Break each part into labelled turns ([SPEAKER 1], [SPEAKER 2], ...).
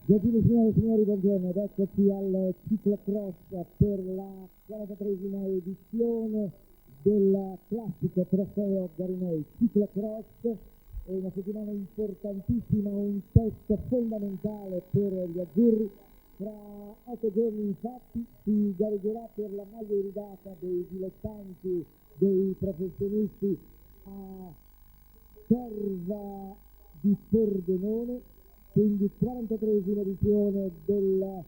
[SPEAKER 1] Gentili signore e signori, buongiorno, ed eccoci al ciclocross per la 43esima edizione del classico trofeo Garinei. Ciclocross è una settimana importantissima, un test fondamentale per gli azzurri. Tra 8 giorni infatti si gareggerà per la maglia iridata dei dilettanti, dei professionisti a Serva di Pordenone, quindi 43esima edizione del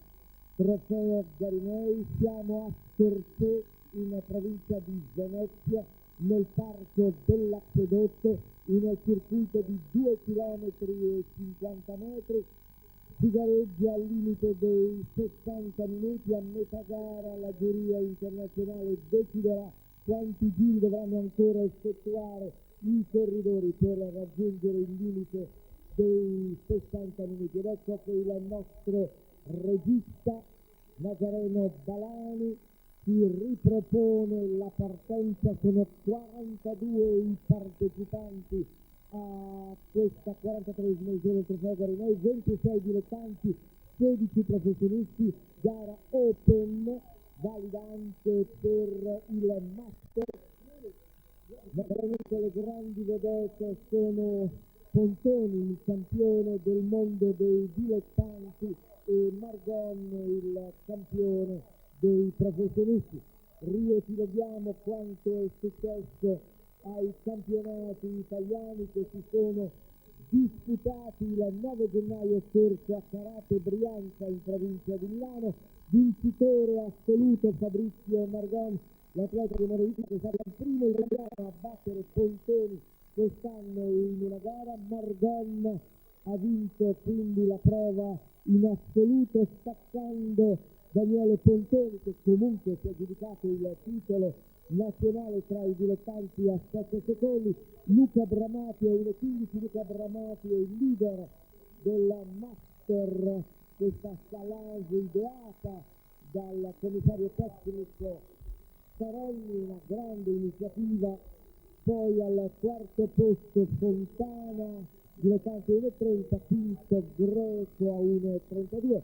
[SPEAKER 1] trofeo Garinei. Siamo a Sortè, in provincia di Venezia, nel parco dell'Acquedotto, in un circuito di 2 km e 50 metri. Si gareggia al limite dei 60 minuti. A metà gara la giuria internazionale deciderà quanti giri dovranno ancora effettuare i corridori per raggiungere il limite dei 60 minuti. Ed ecco che il nostro regista Nazareno Balani si ripropone la partenza. Sono 42 i partecipanti a questa 43esima edizione del trofeo Garinei, 26 dilettanti, 16 professionisti, gara open, valida anche per il master. Veramente le grandi vedette sono Pontoni, il campione del mondo dei dilettanti, e Margon, il campione dei professionisti. Riepiloghiamo quanto è successo ai campionati italiani che si sono disputati il 9 gennaio scorso a Carate Brianza, in provincia di Milano. Vincitore assoluto Fabrizio Margon, l'atleta di Morevico, che è stato il primo italiano a battere Pontoni quest'anno in una gara. Margon ha vinto quindi la prova in assoluto, staccando Daniele Pontoni, che comunque si è aggiudicato il titolo nazionale tra i dilettanti a 7 secondi. Luca Bramati è 1.15, Luca Bramati è il leader del master, questa challenge ideata dal commissario tecnico Saronni, una grande iniziativa. Poi al quarto posto Fontana, dilettante 1.30, quinto Greco a 1.32.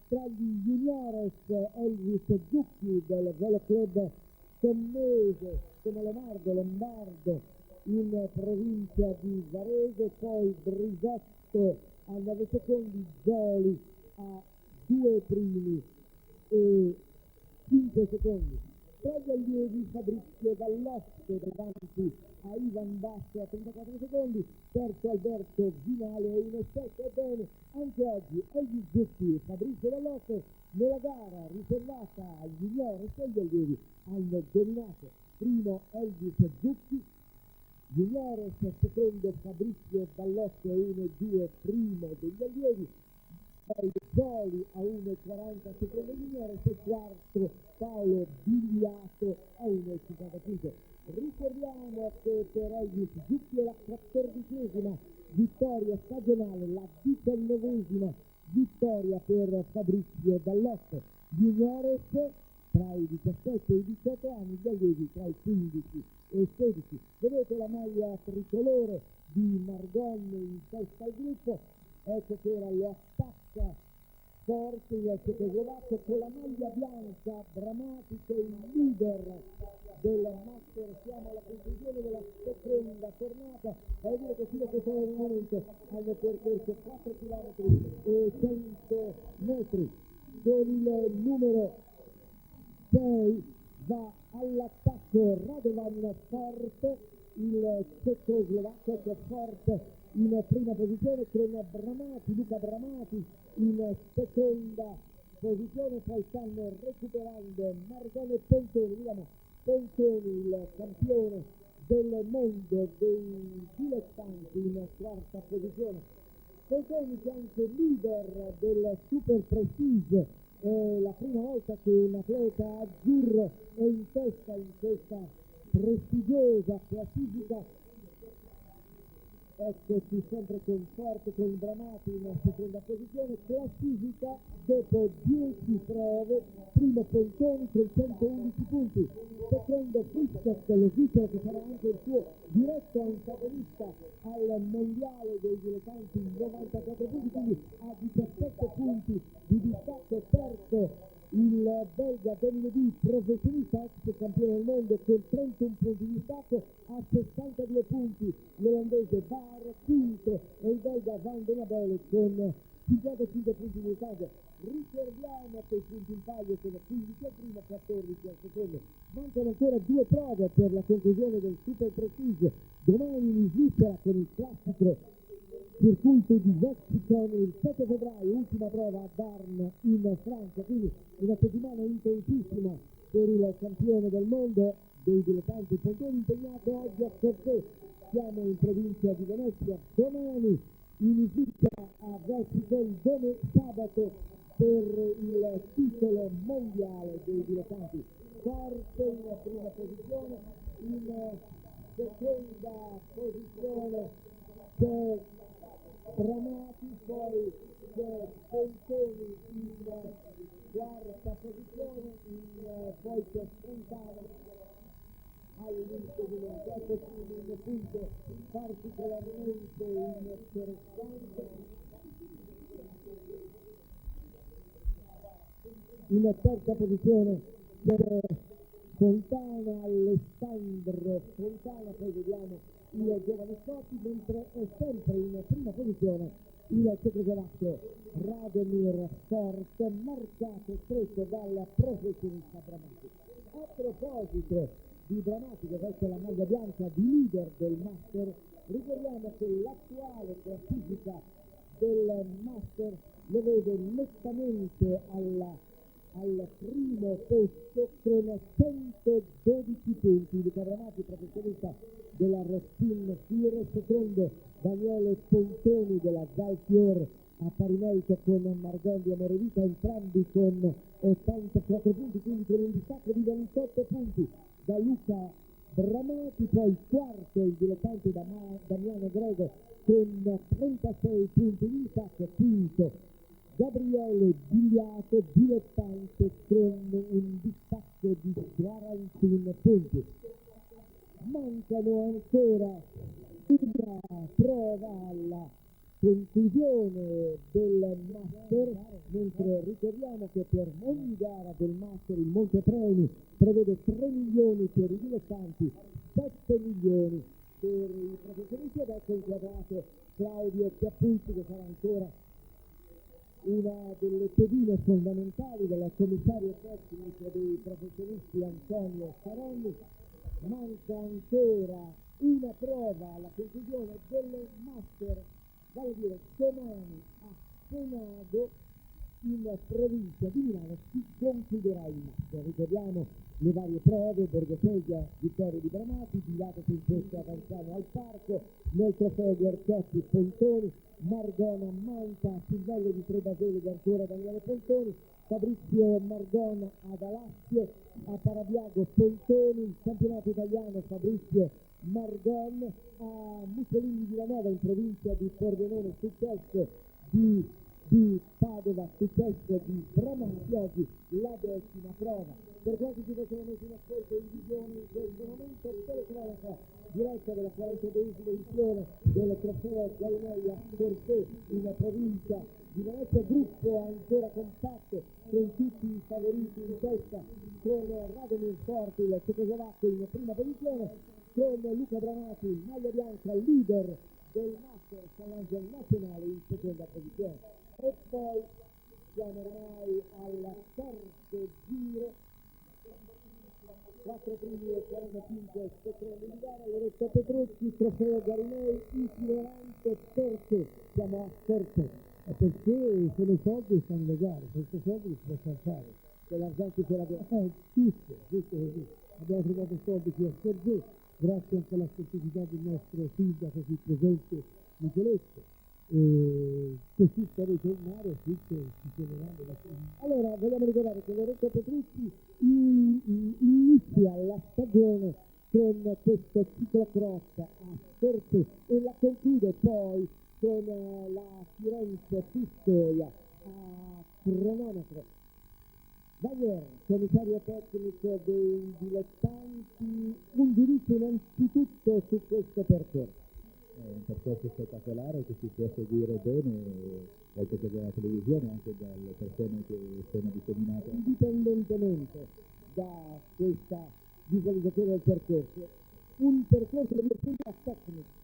[SPEAKER 1] Tra gli juniores Elvis Zucchi del Velo Club Tommese, come Lombardo, in provincia di Varese. Poi Brisotto a 9 secondi, Zoli a 2 primi e 5 secondi. Tra gli allievi Fabrizio Dall'Osso davanti a Ivan Basso a 34 secondi, terzo Alberto Vinale a 1.7. Ebbene, anche oggi Elvis Zucchi e Fabrizio Dall'Osso nella gara riservata agli juniores e agli allievi hanno dominato. Primo Elvis Zucchi, juniores, secondo Fabrizio Dall'Osso a 1.2, primo degli allievi. Poi Zoli a 1.40 secondo juniores e quarto Paolo Bigliato a 1.55. Ricordiamo che per Elvis Zucchi è la 14esima vittoria stagionale, la 19esima vittoria per Fabrizio Dall'Osso. Juniores tra i 17 e i 18 anni, gli allievi tra i 15 e i 16. Vedete la maglia tricolore di Margon in testa al gruppo. Ecco che ora lo attacca forte il cecoslovacco con la maglia bianca drammatico, il leader del master. Siamo alla conclusione della seconda tornata. Vuol dire che fino a questo momento hanno percorso 4 km e 100 metri. Con il numero 6 va all'attacco Radovan Forte, il cecoslovacco, che è forte in prima posizione, con Bramati, Luca Bramati in seconda posizione. Poi stanno recuperando Margon e Pontoni. Vediamo Pontoni, il campione del mondo dei dilettanti, in quarta posizione. Pontoni che è anche leader del Super Prestige. È la prima volta che un atleta azzurro è in testa in questa prestigiosa classifica. eccoci sempre con Forte, con Bramati in seconda posizione, classifica dopo 10 prove, primo Pontoni con 111 punti, secondo Frisket, lo svizzero che sarà anche il suo diretto antagonista al mondiale dei dilettanti, 94 punti, quindi a 17 punti di distacco. Terzo il belga Dominic, professionista, ex campione del mondo, con 31 punti di stacco, a 62 punti l'olandese Bar, quinto, e il belga Van den Abele con 55 punti di stacco. Ricordiamo che i punti in palio sono 15 al primo, 14 al secondo. Mancano ancora 2 prove per la conclusione del Super Prestige, domani in Svizzera con il classico circuito di Wexington il 7 febbraio, ultima prova a Darn in Francia, quindi una settimana intensissima per il campione del mondo dei dilettanti Pontoni, impegnato oggi a Corté. Siamo in provincia di Venezia, domani in Svizzera a Wexington, sabato per il titolo mondiale dei dilettanti. Forte in prima posizione, in seconda posizione c'è Bramati, poi c'è Pontoni in quarta posizione, poi c'è Fontana all'inizio di un punto particolarmente interessante. In terza posizione c'è Fontana, Alessandro Fontana, poi vediamo il giovane Scotti, mentre è sempre in prima posizione il cecoslovacco Radomir Fort, marcato stretto dal professionista Bramati. A proposito di Bramati, che veste la maglia bianca di leader del Master, ricordiamo che l'attuale classifica del Master lo vede nettamente al primo posto con 112 punti. Luca Bramati, professionista della Rospin Fire, secondo Daniele Pontoni della Valfior a pari merito con Margon di Amorevita, entrambi con 84 punti, quindi con un distacco di 28 punti da Luca Bramati. Poi quarto il dilettante Damiano Grego con 36 punti di distacco, quinto Gabriele Bigliato, dilettante, con un distacco di 41 punti. Mancano ancora una prova alla conclusione del Master, mentre ricordiamo che per ogni gara del Master il Montepremi prevede 3 milioni per i dilettanti, 7 milioni per i professionisti, ed ecco inquadrato Claudio Chiappucci, che sarà ancora una delle pedine fondamentali del commissario tecnico dei professionisti Antonio Saronni. Manca ancora una prova alla conclusione del Master, vale a dire domani a Senago in provincia di Milano si concluderà il Master. Ricordiamo le varie prove: Borgosesia, vittoria di Bramati, Bigliato che imposta Avanzano al Parco, nel trofeo Guerciotti Pontoni, Margona Manta, Silvello di Trebasele ancora Daniele Pontoni, Fabrizio Margona ad Alassio, a Parabiago Pontoni, il campionato italiano Fabrizio Margon, a Mussolini di Lanova in provincia di Pordenone, successo di Padova, successo di Bramati. Oggi la decima prova. Per quanti ci fossero messi in ascolto in visione in questo momento, telecronaca diretta della 42esima edizione del trofeo Galleria Corté in provincia di Venezia, gruppo ancora compatto con tutti i favoriti in testa, con Radomir Forte, il cecoslovacco, in prima posizione, con Luca Bramati, maglia bianca, leader del Master Challenge nazionale, in seconda posizione. E poi siamo ormai al terzo giro, 4 primi e 45 secondi di gara. Lorenzo Petrucci, trofeo Garinei, itinerante. Perché siamo a Corté? Perché sono i soldi e stanno le gare, questi soldi li si possono fare, se l'argento ce l'abbiamo, giusto così. Abbiamo trovato soldi qui a Sergé, grazie anche alla specificità del nostro sindaco qui presente, Nicoletto. Così per ritornare tutto funzioneranno. Allora vogliamo ricordare che Lorenzo Petrucci inizia la stagione con questo ciclocross a Sorte e la conclude poi con la Firenze Pistoia a cronometro. Vanier, commissario tecnico dei dilettanti, un giudizio innanzitutto su questo percorso.
[SPEAKER 2] È un percorso spettacolare che si può seguire bene, oltre che dalla televisione, anche dalle persone che sono disseminate.
[SPEAKER 1] Indipendentemente da questa visualizzazione del percorso, un percorso di tecnico.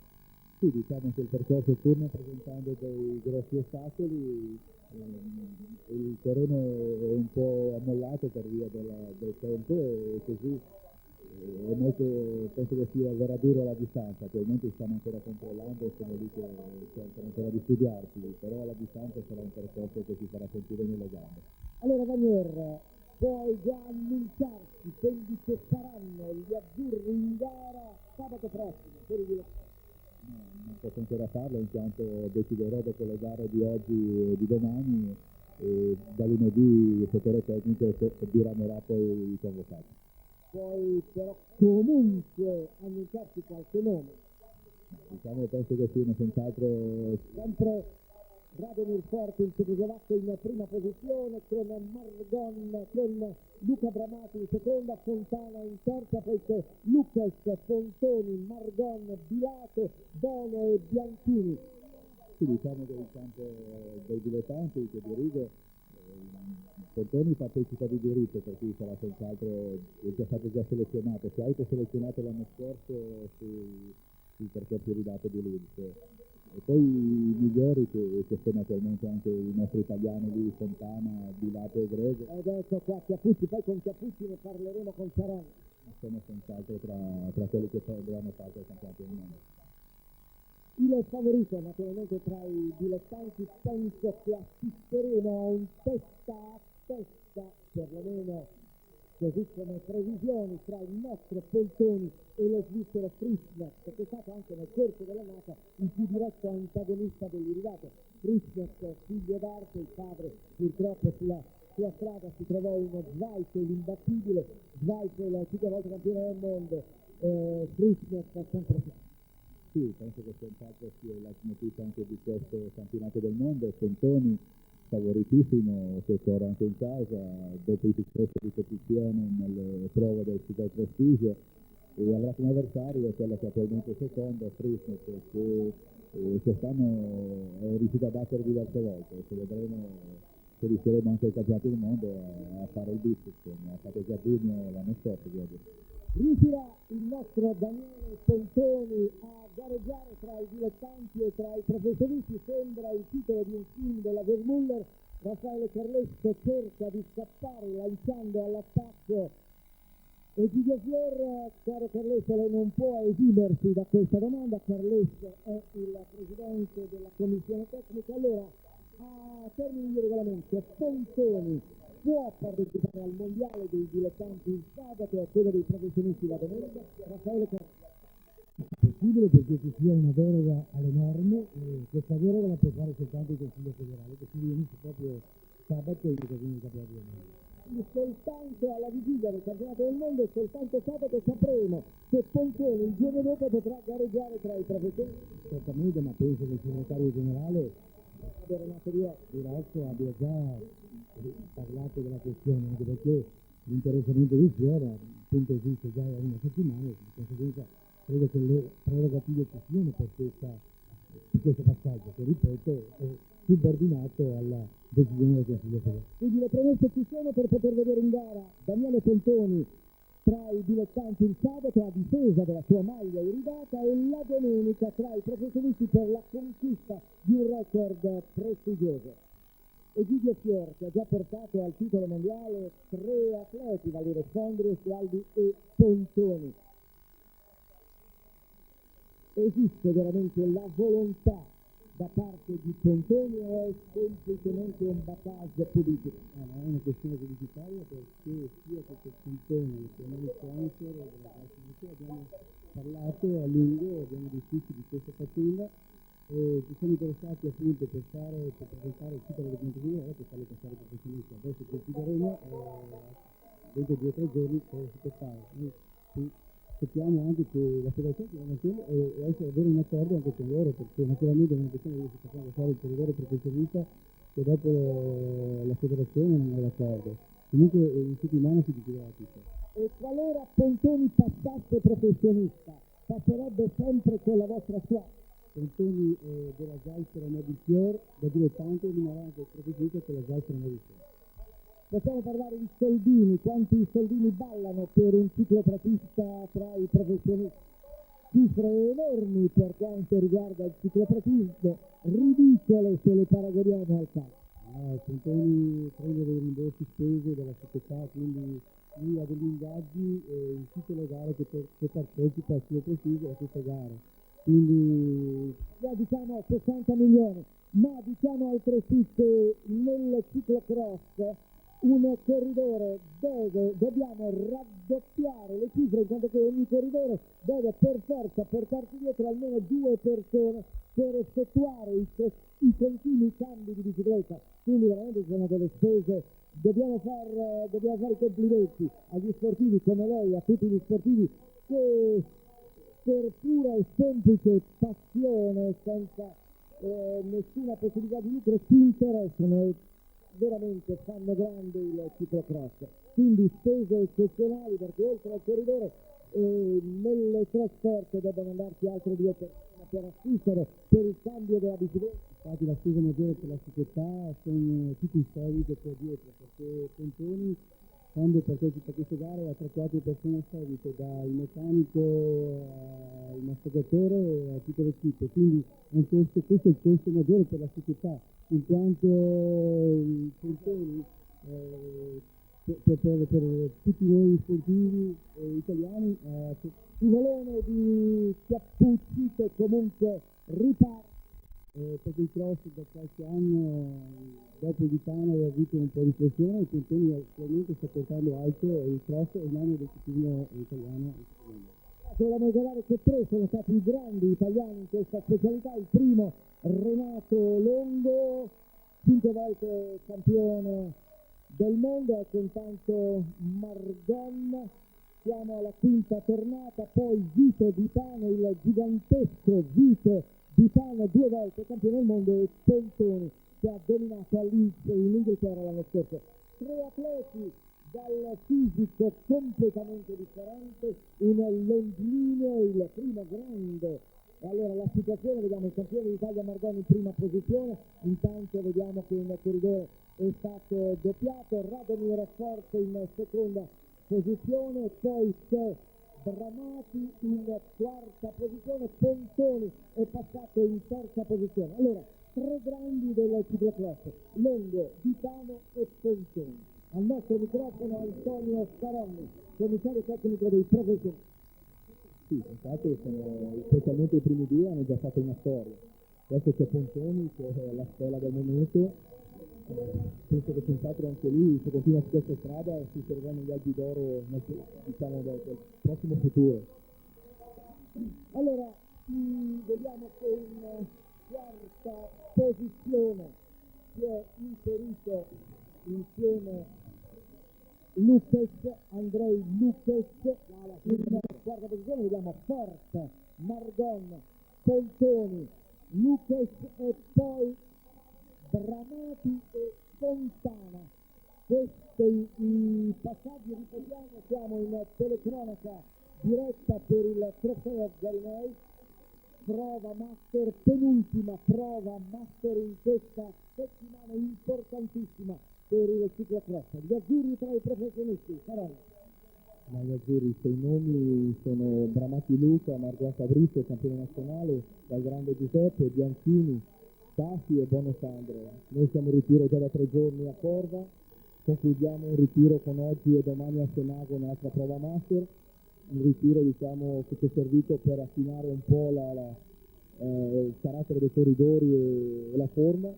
[SPEAKER 2] Sì, diciamo che il percorso pur presentando dei grossi ostacoli, il terreno è un po' ammollato per via del tempo e così è molto, penso che verrà duro la distanza. Attualmente stanno ancora controllando e sono lì che cercano ancora di studiarsi, però la distanza sarà un percorso che si farà sentire nelle gambe.
[SPEAKER 1] Allora Vanier, puoi già annunciarci quelli che saranno gli azzurri in gara sabato prossimo per i dilettanti?
[SPEAKER 2] No, non posso ancora farlo, in quanto deciderò dopo le gare di oggi e di domani, e da lunedì il settore tecnico diramerà poi i convocati.
[SPEAKER 1] Puoi però comunque annunciarci qualche nome.
[SPEAKER 2] Diciamo, penso che siano senz'altro
[SPEAKER 1] Sempre Radomir Forte in Cecoslovacchia in prima posizione, con Margon, con Luca Bramati in seconda, Fontana in terza, poi c'è Lucas, Fontoni, Margon, Bilato, Bono e Bianchini.
[SPEAKER 2] Sì, diciamo che il campo dei dilettanti che dirigo, Fontoni partecipa di diritto, per cui sarà senz'altro, è stato già selezionato, si è autoselezionato l'anno scorso sui percorsi ridato di Linz. E poi i migliori che sono attualmente anche i nostri italiani lì, Fontana, Bilato e Grego.
[SPEAKER 1] Ed ecco qua Chiappucci, poi con Chiappucci ne parleremo con Sarani.
[SPEAKER 2] Sono senz'altro tra quelli che prenderanno parte al campionato del mondo.
[SPEAKER 1] Il favorito naturalmente tra i dilettanti, penso che assisteremo a un testa a testa, perlomeno così come previsioni, tra il nostro Poltoni e lo svizzero Frischneck, che è stato anche nel corso dell'annata il più diretto antagonista dell'Iridato. Frischneck, figlio d'arte, il padre purtroppo sulla sua strada si trovò uno Zweifel imbattibile, Zweifel 5 volte campione del mondo, Frischneck ha sempre...
[SPEAKER 2] Sì, penso che senz'altro sia la notizia anche di questo campionato del mondo. Fontoni favoritissimo, che corre anche in casa dopo i successi di competizione nelle prove del Super Prestigio, e avrà come avversario quello che attualmente è secondo, Frischneck, che quest'anno è riuscito a battere diverse volte. Se vedremo se riusciremo anche al campionato del mondo a fare il biceps, come ha fatto già Bugno l'anno scorso.
[SPEAKER 1] Riuscirà il nostro Daniele Pontoni a gareggiare tra i dilettanti e tra i professionisti? Sembra il titolo di un film della Vermuller. Raffaele Carlesco cerca di scappare lanciando all'attacco Egidio Fior. Caro Carlesco, lei non può esimersi da questa domanda. Carlesco è il presidente della commissione tecnica. Allora, a termini di regolamento, Pontoni può partecipare al mondiale dei dilettanti il sabato e a quello dei professionisti la domenica? Raffaele Carlesco.
[SPEAKER 3] È possibile perché ci sia una deroga alle norme, e questa deroga la può fare soltanto il Consiglio federale, che si riunisce proprio sabato in occasione del campionato del mondo.
[SPEAKER 1] Quindi soltanto alla vigilia del campionato del mondo e soltanto sabato sapremo se Pontoni il giorno dopo potrà gareggiare tra i professionisti.
[SPEAKER 3] Certamente, ma penso che il segretario generale
[SPEAKER 1] Renato
[SPEAKER 3] Di Rocco abbia già parlato della questione, anche perché l'interessamento di Fiora appunto esiste già da una settimana, e di conseguenza credo che le prerogative ci siano per questo passaggio, che ripeto è subordinato alla decisione del Consiglio federale.
[SPEAKER 1] Quindi le premesse ci sono per poter vedere in gara Daniele Pontoni tra i dilettanti il sabato a difesa della sua maglia iridata e la domenica tra i professionisti per la conquista di un record prestigioso. Egidio Fior, che ha già portato al titolo mondiale 3 atleti, Valerio Fondrio, Squaldi e Pontoni. Esiste veramente la volontà da parte di Pontoni o è semplicemente un battage politico?
[SPEAKER 3] No, è una questione pubblicitaria, perché sia con Pontoni che noi sponsor della Calcio abbiamo parlato a lungo, abbiamo discusso di questa faccenda e ci siamo interessati appunto per presentare il titolo del documento per farlo passare per professionista. Adesso considereremo dentro 2 o 3 giorni cosa si può fare. Noi aspettiamo anche che la federazione e essere avere un accordo anche con loro, perché naturalmente non possiamo dire che possiamo fare il corridore professionista che dopo la federazione non è d'accordo. Comunque in settimana si deciderà tutto.
[SPEAKER 1] E qualora Pontoni passasse professionista, passerebbe sempre con la vostra squadra?
[SPEAKER 3] Pontoni della Zaistera Mobilfior, da dilettante rimarrà anche professionista con la Zaistera Mobilfior.
[SPEAKER 1] Possiamo parlare di soldini, quanti soldini ballano per un ciclopratista tra i professionisti? Cifre enormi per quanto riguarda il ciclopratismo, ridicole se le paragoniamo al calcio.
[SPEAKER 3] Pontoni prende dei rimborsi spese dalla società, quindi lui ha degli ingaggi in tutte le gare che partecipa sia possibile a queste gare. Quindi
[SPEAKER 1] Diciamo 60 milioni, ma diciamo altresì che nel ciclocross un corridore dobbiamo raddoppiare le cifre, in quanto che ogni corridore deve per forza portarsi dietro almeno 2 persone per effettuare i continui cambi di bicicletta. Quindi veramente sono delle spese, dobbiamo fare i complimenti agli sportivi come lei, a tutti gli sportivi che per pura e semplice passione, senza nessuna possibilità di lucro, si interessano e veramente fanno grande il ciclocross. Quindi spese eccezionali, perché oltre al corridore nelle trasferte devono andarci altre 2 persone per assistere per il cambio della bicicletta.
[SPEAKER 3] infatti la spesa maggiore per la società sono tutti i soldi che c'è dietro, perché Pontoni quando partecipa a queste gare ha 3-4 persone a seguito, dal meccanico al massaggiatore e a tutte le equipe, quindi questo è il costo maggiore per la società, in quanto i Pontoni per tutti noi sportivi italiani
[SPEAKER 1] Il volone di Chiappucci che comunque riparte.
[SPEAKER 3] perché il cross da qualche anno dopo il Vitano aveva avuto un po' di pressione, il Pontoni attualmente sta portando alto il cross è un anno del ciclismo italiano.
[SPEAKER 1] Dobbiamo ricordare che 3 sono stati i grandi italiani in questa specialità. Il primo Renato Longo, 5 volte campione del mondo, ecco intanto Margon, siamo alla quinta tornata, poi Vito Vitano, il gigantesco Vito Vitano, 2 volte campione del mondo, e Pontoni che ha dominato a Leeds in Inghilterra l'anno scorso. 3 atleti dal fisico completamente differente, un longilineo, il primo grande. E allora la situazione, vediamo il campione d'Italia Margoni in prima posizione, intanto vediamo che un corridore è stato doppiato, Radomir Forte in seconda posizione, poi c'è Bramati in quarta posizione, Pontoni è passato in terza posizione. Allora, 3 grandi del ciclocross, Longo, Vitano e Pontoni. Al nostro microfono Antonio Scaronni, commissario tecnico dei professionisti.
[SPEAKER 2] Sì, infatti specialmente i primi 2 hanno già fatto una storia. Adesso c'è Pontoni che è la stella del momento, penso che senz'altro anche lui, se continua su questa strada, si servirà negli albi d'oro del prossimo futuro.
[SPEAKER 1] Allora, vediamo che in quarta posizione si è inserito insieme Andrei Lucas, in quarta posizione vediamo Forte, Margon, Pontoni, Lucas e poi Bramati e Fontana. Questi i passaggi, ripetiamo, siamo in telecronaca diretta per il trofeo Garinei, prova master, penultima prova master in questa settimana importantissima per il ciclocross. Gli azzurri tra i professionisti, Carol.
[SPEAKER 2] Ma gli azzurri, i nomi sono Bramati Luca, Margot Fabrizio, campione nazionale, dal grande Giuseppe, Bianchini, Tassi e Bono Sandro. Noi siamo in ritiro già da 3 giorni a Corva, concludiamo un ritiro con oggi e domani a Senago un'altra prova master, un ritiro diciamo che ci è servito per affinare un po' il carattere dei corridori e la forma.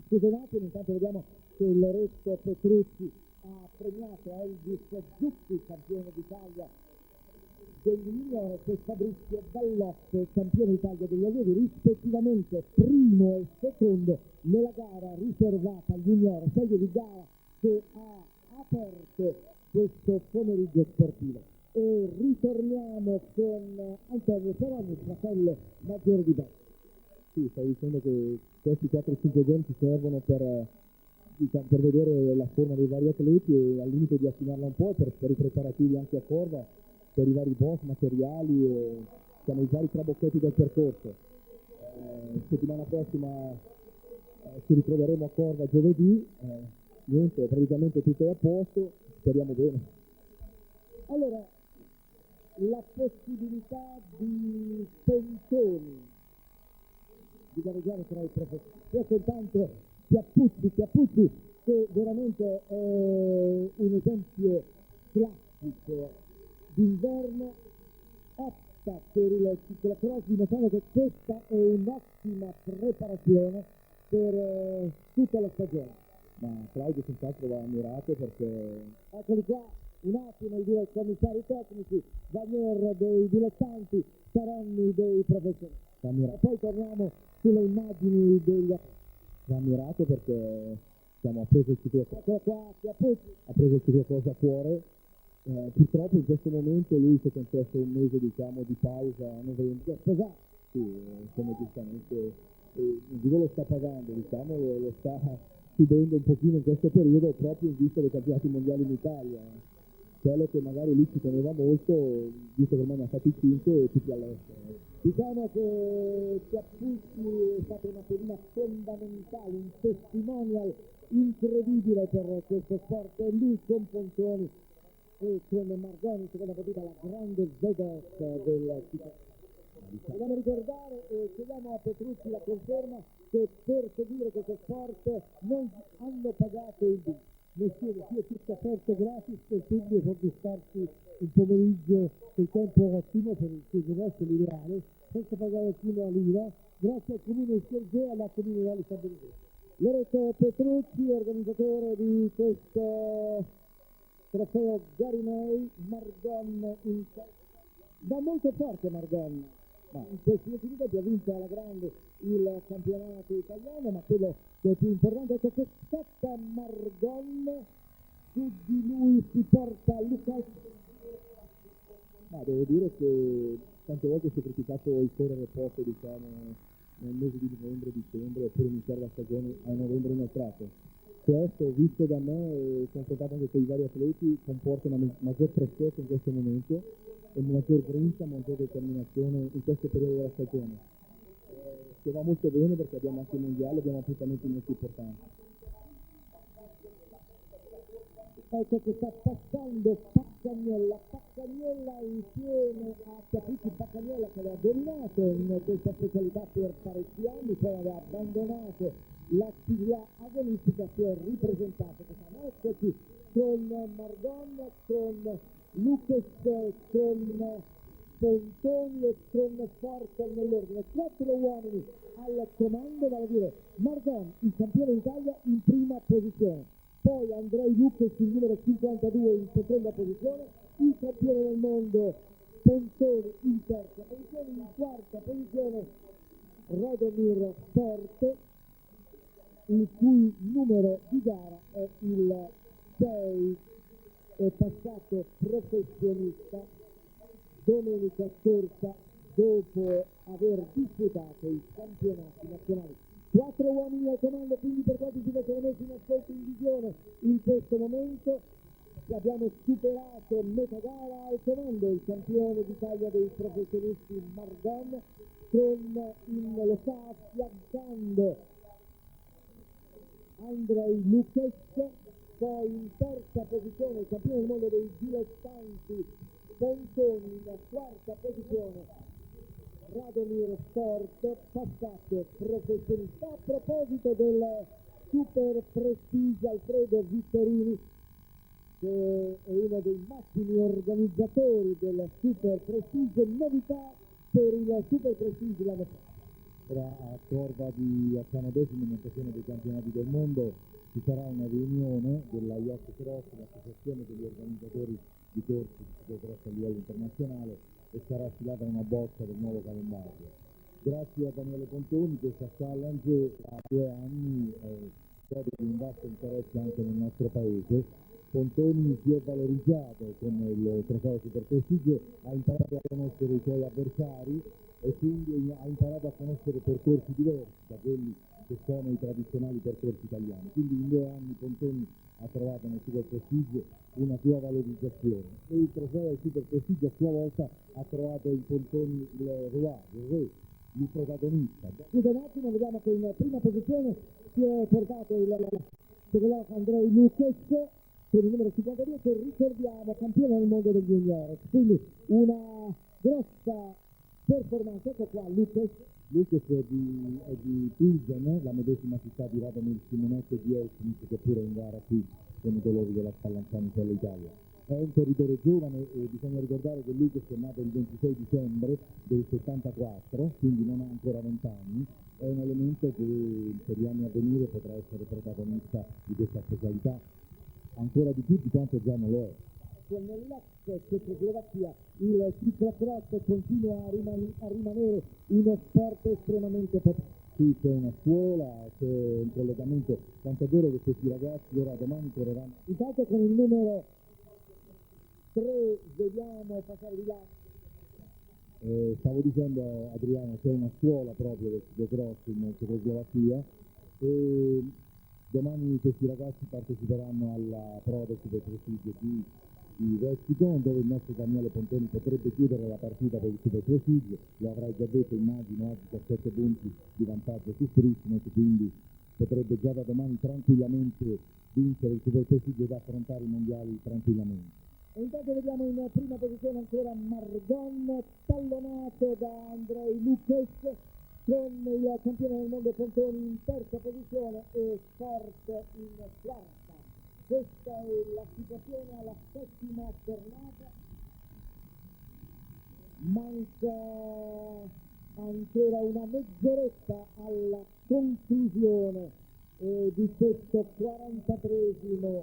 [SPEAKER 1] Scusa un attimo, intanto vediamo che Lorenzo Petrucci ha premiato Elvis Zucchi, campione d'Italia degli junior, e Fabrizio Ballotto, campione d'Italia degli allievi, rispettivamente primo e secondo nella gara riservata agli junior, serie di gara che ha aperto questo pomeriggio sportivo. e ritorniamo con Antonio Peroni, fratello maggiore di Beppe.
[SPEAKER 2] Sì, stavo dicendo che questi 4-5 giorni ci servono diciamo, per vedere la forma dei vari atleti e al limite di affinarla un po' per i preparativi anche a corda, per i vari boss, materiali e diciamo, i vari trabocchetti del percorso. Settimana prossima ci ritroveremo a corda giovedì, niente, praticamente tutto è a posto, speriamo bene.
[SPEAKER 1] Allora, la possibilità di Pontoni di gareggiare tra i professori. Io soltanto Chiappucci che veramente è un esempio classico d'inverno, opta per il ciclocross dimostrando che questa è un'ottima preparazione per tutta la stagione.
[SPEAKER 2] Ma Claudio senz'altro va ammirato perché...
[SPEAKER 1] Eccoli qua, un attimo i due commissari tecnici, Vanier dei dilettanti, Saronni dei professori. E poi torniamo sulle immagini degli
[SPEAKER 2] va ammirato perché ha preso il ciclocross
[SPEAKER 1] ha preso
[SPEAKER 2] il ciclocross a cuore. Purtroppo in questo momento lui si è concesso un mese diciamo di pausa a novembre. Sì, come giustamente non dico lo sta pagando, diciamo lo sta subendo un pochino in questo periodo proprio in vista dei campionati mondiali in Italia. Quello che magari lui ci teneva molto, visto che ormai ne ha fatti 5 e tutti all'estero.
[SPEAKER 1] Diciamo che Chiappucci è stata una pedina fondamentale, un testimonial incredibile per questo sport, e lui con Pontoni e con Margoni, seconda partita, la grande vedette del ciclismo. Dobbiamo ricordare e chiediamo a Petrucci la conferma che per seguire questo sport non hanno pagato il biglietto. Nessuno, qui è tutto aperto gratis, per tutti può gustarsi un pomeriggio col tempo ottimo per il chiuso l'ideale, senza pagare alcuna lira, grazie al comune di Schergè e alla comunità di San Benedetto. Lorenzo Petrucci, organizzatore di questo trofeo Garinei, Margon in va molto forte Margon. Ma in questi ultimi tempi ha vinto alla grande il campionato italiano, ma quello che è più importante è che stacca Margon, su di lui si porta Lucas.
[SPEAKER 2] Ma devo dire che tante volte si è criticato il correre poco, diciamo, nel mese di novembre, dicembre, oppure iniziare la stagione a novembre inoltrato. Questo, visto da me e confrontato anche con i vari atleti, comporta una maggior freschezza in questo momento e una maggior grinta, maggior determinazione in questo periodo della stagione. Che va molto bene perché abbiamo anche il mondiale, abbiamo appuntamenti molto importanti.
[SPEAKER 1] Ecco che sta passando Paccagnella insieme a Chiappucci. Paccagnella che aveva dominato in questa specialità per parecchi anni, poi aveva abbandonato l'attività agonistica, si è ripresentato quest'anno. Eccoci con Margon, con Lucas, con Pontoni e con Forte nell'ordine. 4 uomini al comando, vale a dire Margon, il campione d'Italia, in prima posizione. Poi Andrei Lucas, il numero 52, in seconda posizione, il campione del mondo Pontoni in terza posizione, in quarta posizione Radomir Forte, il cui numero di gara è il 6, è passato professionista domenica scorsa dopo aver disputato i campionati nazionali. 4 uomini al comando, quindi per quanti si fossero messi in ascolto in visione in questo momento abbiamo superato metà gara al comando il campione d'Italia dei professionisti Margon, lo sta affiancando Andrei Lucas, poi in terza posizione il campione del mondo dei dilettanti Pontoni, in quarta posizione Radomir Sport, passato professionista. A proposito del Super Prestige, Alfredo Vittorini, che è uno dei massimi organizzatori del Super Prestige, novità per il Super Prestige l'anno prossimo.
[SPEAKER 2] Era a Corva di Acciano-Decimo, in occasione dei campionati del mondo, ci sarà una riunione della Yacht Cross, l'associazione degli organizzatori di corsi di ciclocross a livello internazionale, e sarà affidata una bozza del nuovo calendario. Grazie a Daniele Pontoni questa challenge a 2 anni credo di un vasto interesse anche nel nostro paese Pontoni si è valorizzato con il trofeo Super Prestigio, ha imparato a conoscere i suoi avversari e quindi ha imparato a conoscere percorsi diversi da quelli che sono i tradizionali percorsi italiani. Quindi in 2 anni Pontoni ha trovato nel Super Prestigio una sua valorizzazione e il trofeo Super Prestigio a sua volta ha trovato in Pontoni il roi, il re, il protagonista.
[SPEAKER 1] Scusa un attimo, vediamo che in prima posizione si è portato il cecoslovacco Andrei Lukas per il numero 52, che ricordiamo campione del mondo degli juniores, quindi una grossa performance. Ecco qua Lukas
[SPEAKER 2] è di Pilsen, la medesima città di Radomir Simonetto e di Helsinki, che pure in gara qui con i colori della Spallanzani per l'Italia. È un corridore giovane e bisogna ricordare che Lucas è nato il 26 dicembre del 74, quindi non ha ancora 20 anni, è un elemento che per gli anni a venire potrà essere protagonista di questa specialità, ancora di più di quanto già non lo è.
[SPEAKER 1] Nell'ex Cecoslovacchia il ciclocross continua a rimanere uno sport estremamente popolare.
[SPEAKER 2] Qui c'è una scuola, c'è un collegamento, tanto è vero che questi ragazzi ora domani correranno.
[SPEAKER 1] Intanto con il numero 3 vediamo passare di là.
[SPEAKER 2] Stavo dicendo, Adriano, c'è una scuola proprio del ciclocross in Cecoslovacchia e domani questi ragazzi parteciperanno alla prova del Super Prestigio di Vesticon, dove il nostro Daniele Pontoni potrebbe chiudere la partita per il Super Prestigio, lo avrai già detto, immagino, a 17 punti di vantaggio su Strisnet, quindi potrebbe già da domani tranquillamente vincere il Super Prestigio ed affrontare i mondiali tranquillamente.
[SPEAKER 1] E intanto vediamo in prima posizione ancora Margon, tallonato da Andrei Lukas, con il campione del mondo Pontoni in terza posizione e Sport in quarta. Questa è la situazione alla settima giornata. Manca ancora una mezz'oretta alla conclusione di questo 43esimo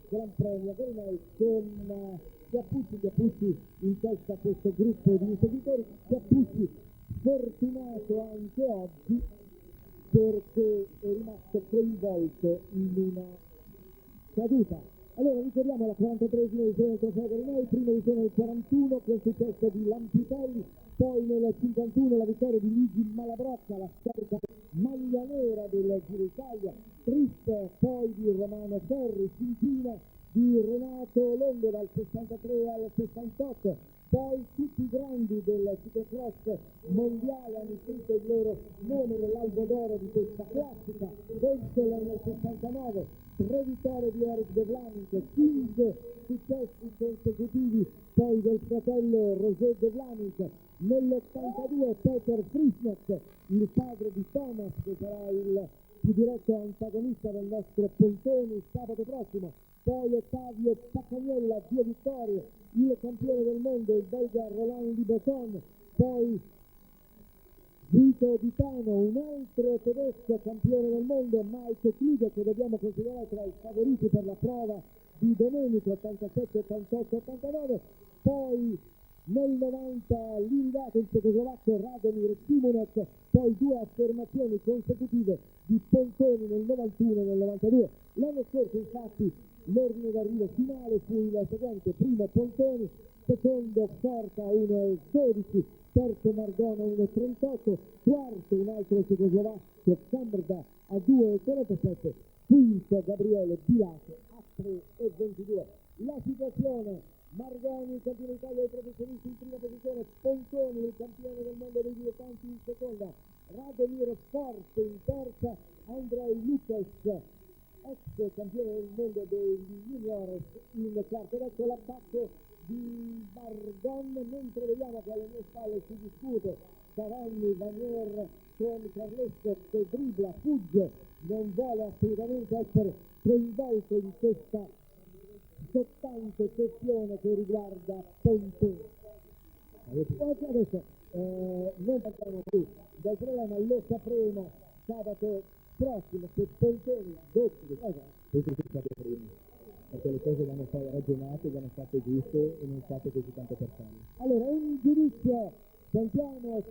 [SPEAKER 1] Gran Premio Gorimei, con Chiappucci in testa a questo gruppo di inseguitori. Chiappucci fortunato anche oggi perché è rimasto coinvolto in una caduta. Allora ricordiamo la 43esima edizione del Trofeo Gorimei, prima edizione del 41 con il successo di Lampitelli, poi nel 51 la vittoria di Luigi Malabrocca, la storica maglia nera del Giro d'Italia, triste poi di Romano Ferri, Cinquina di Renato Longo dal 63 al 68, poi tutti i grandi del ciclocross mondiale hanno scritto il loro nome nell'albo d'oro di questa classica. Wenzel nel 69, 3 vittorie di Eric De Vlaminck, 5 successi consecutivi poi del fratello Roger De Vlaminck. Nell'82 Peter Frischneck, il padre di Thomas, che sarà il più diretto antagonista del nostro Pontoni sabato prossimo. Poi Ottavio Paccagnella, 2 vittorie, il campione del mondo, il belga Roland Liboton. Poi Vito Ditano, un altro tedesco campione del mondo, Mike Kluge, che dobbiamo considerare tra i favoriti per la prova di domenica, 87, 88, 89. Poi nel 90 l'inviato il cecoslovacco Radomir Simonetto, poi 2 affermazioni consecutive di Pontoni nel 91 e nel 92. L'anno scorso infatti l'ordine d'arrivo finale fu il seguente: primo Pontoni, secondo Porta 1,12, terzo Margona 1,38, quarto un altro cecoslovacco Cambrda a 2,47, quinto Gabriele Bilato a 3,22. La situazione: Margoni, campione d'Italia dei professionisti in prima posizione, Pontoni, il campione del mondo dei dilettanti in seconda, Radomir Forte in terza, Andrei Lukas, ex campione del mondo degli juniores, in quarto. Ecco l'attacco di Margon, mentre vediamo che alle mie spalle si discute Cavagni, Vanier con Carlesco che dribbla, fugge, non vuole assolutamente essere coinvolto in questa sottante questione che riguarda Pontoni. Adesso non parliamo più del problema, lo sapremo sabato prossimo, se Pontoni doppio
[SPEAKER 2] Penso che sia prima, perché le cose vanno ragionate, vanno fatte giuste e non fatte così tanto per farle.
[SPEAKER 1] Allora, un giudizio, sentiamo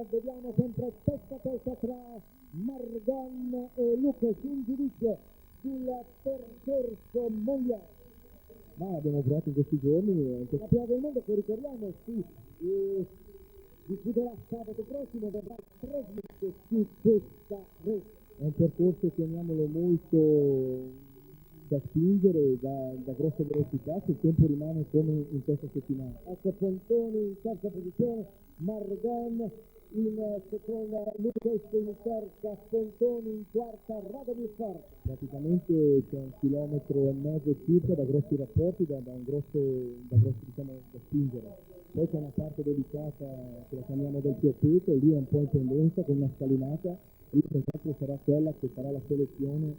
[SPEAKER 1] vediamo sempre testa a testa tra Margon e Lucas, un giudizio sul percorso mondiale.
[SPEAKER 2] Ma abbiamo provato in questi giorni anche
[SPEAKER 1] La Piazza del Mondo, che ricordiamo, si disputerà sabato prossimo, verrà trasmesso su questa rete.
[SPEAKER 2] è un percorso, chiamiamolo, molto da spingere, da grossa velocità, se il tempo rimane come in questa settimana.
[SPEAKER 1] Ecco Pontoni in terza posizione, Margon in seconda, Lucas in terza, Pontoni in quarta, Radomir Forte.
[SPEAKER 2] Praticamente c'è 1,5 chilometri circa da grossi rapporti, da grosso, diciamo, da spingere. Poi c'è una parte delicata che la chiamiamo del Piopeto, lì è un po' in tendenza con una scalinata, lì senz'altro sarà quella che farà la selezione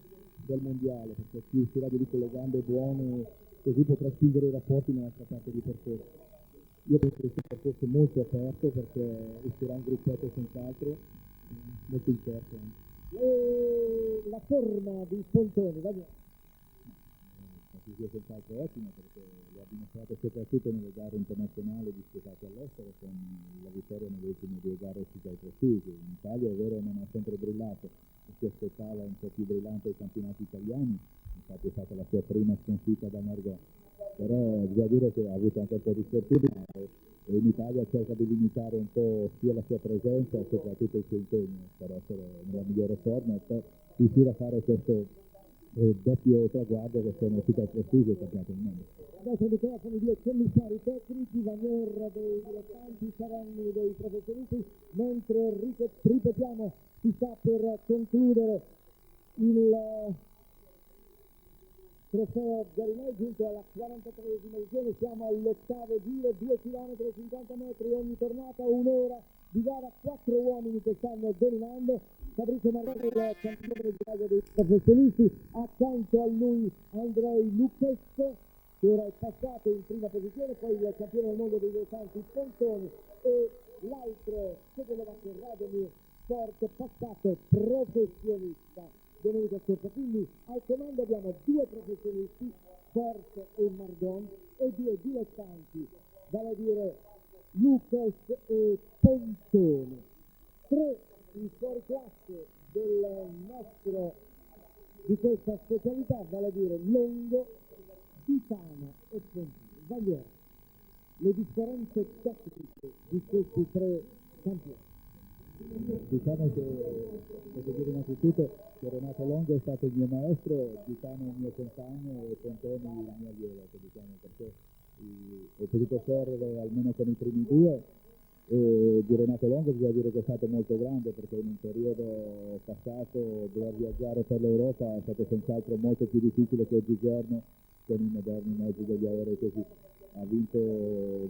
[SPEAKER 2] del mondiale, perché chi uscirà di lì con le gambe buone, così potrà spingere i rapporti nell'altra parte di percorso. Io penso che sia un percorso molto aperto perché uscirà un gruppetto senz'altro, molto incerto anche.
[SPEAKER 1] La forma di Pontoni, va bene.
[SPEAKER 2] Penso sia senz'altro ottima perché lo ha dimostrato soprattutto nelle gare internazionali disputate all'estero, con la vittoria nelle ultime 2 gare uscite ai prestigio. In Italia è vero non ha sempre brillato, si aspettava un po' più brillante ai campionati italiani, infatti è stata la sua prima sconfitta da Margot, però bisogna dire che ha avuto anche un po' di sfortuna e in Italia cerca di limitare un po' sia la sua presenza e soprattutto il suo impegno per essere nella migliore forma e per riuscire a fare questo doppio traguardo che sono uscito al prestigio e campionato del mondo.
[SPEAKER 1] Adesso i telefoni dei commissari tecnici, Vanier dei dilettanti, Saranni dei professionisti, mentre ripetiamo, si sta per concludere il trofeo Garinei giunto alla 43esima edizione, siamo all'ottavo giro, 2 km e 50 metri ogni tornata, un'ora di gara, 4 uomini che stanno dominando. Fabrizio Marrone, il campione d'Italia dei professionisti, accanto a lui Andrei Lucas, che ora è passato in prima posizione, poi il campione del mondo dei dilettanti Pontoni e l'altro secondovato Radomir Forte, passato professionista domenica scorsa. Quindi al comando abbiamo 2 professionisti, Forte e Margon, e 2 dilettanti, vale a dire Lucas e Pontoni. 3 i fuoriclasse di questa specialità, vale a dire Longo, Titano e Pontoni. Vanier, le differenze tecniche di questi 3 campioni.
[SPEAKER 2] Diciamo che, posso dire innanzitutto, che Renato Longo è stato il mio maestro, Titano il mio compagno e Pontoni il mio allievo, diciamo, perché ho potuto correre almeno con i primi 2 e di Renato Longo bisogna dire che è stato molto grande perché in un periodo passato dover viaggiare per l'Europa è stato senz'altro molto più difficile che oggigiorno con i moderni mezzi degli aerei così. Ha vinto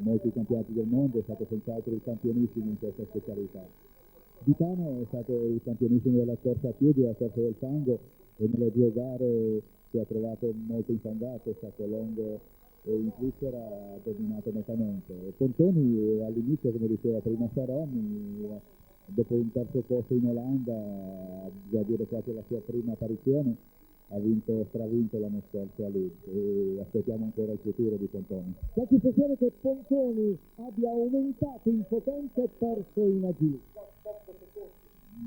[SPEAKER 2] molti campionati del mondo, è stato senz'altro il campionissimo in questa specialità. Titano è stato il campionissimo della corsa a piedi e della corsa del fango e nelle 2 gare si è trovato molto infangato, è stato Longo e in Svizzera ha dominato nettamente. Pontoni all'inizio, come diceva prima Saroni, dopo un terzo posto in Olanda, bisogna dire proprio la sua prima apparizione, ha stravinto l'anno scorso a Leeds e aspettiamo ancora il futuro di Pontoni.
[SPEAKER 1] La sensazione che Pontoni abbia aumentato in potenza e perso in agilità.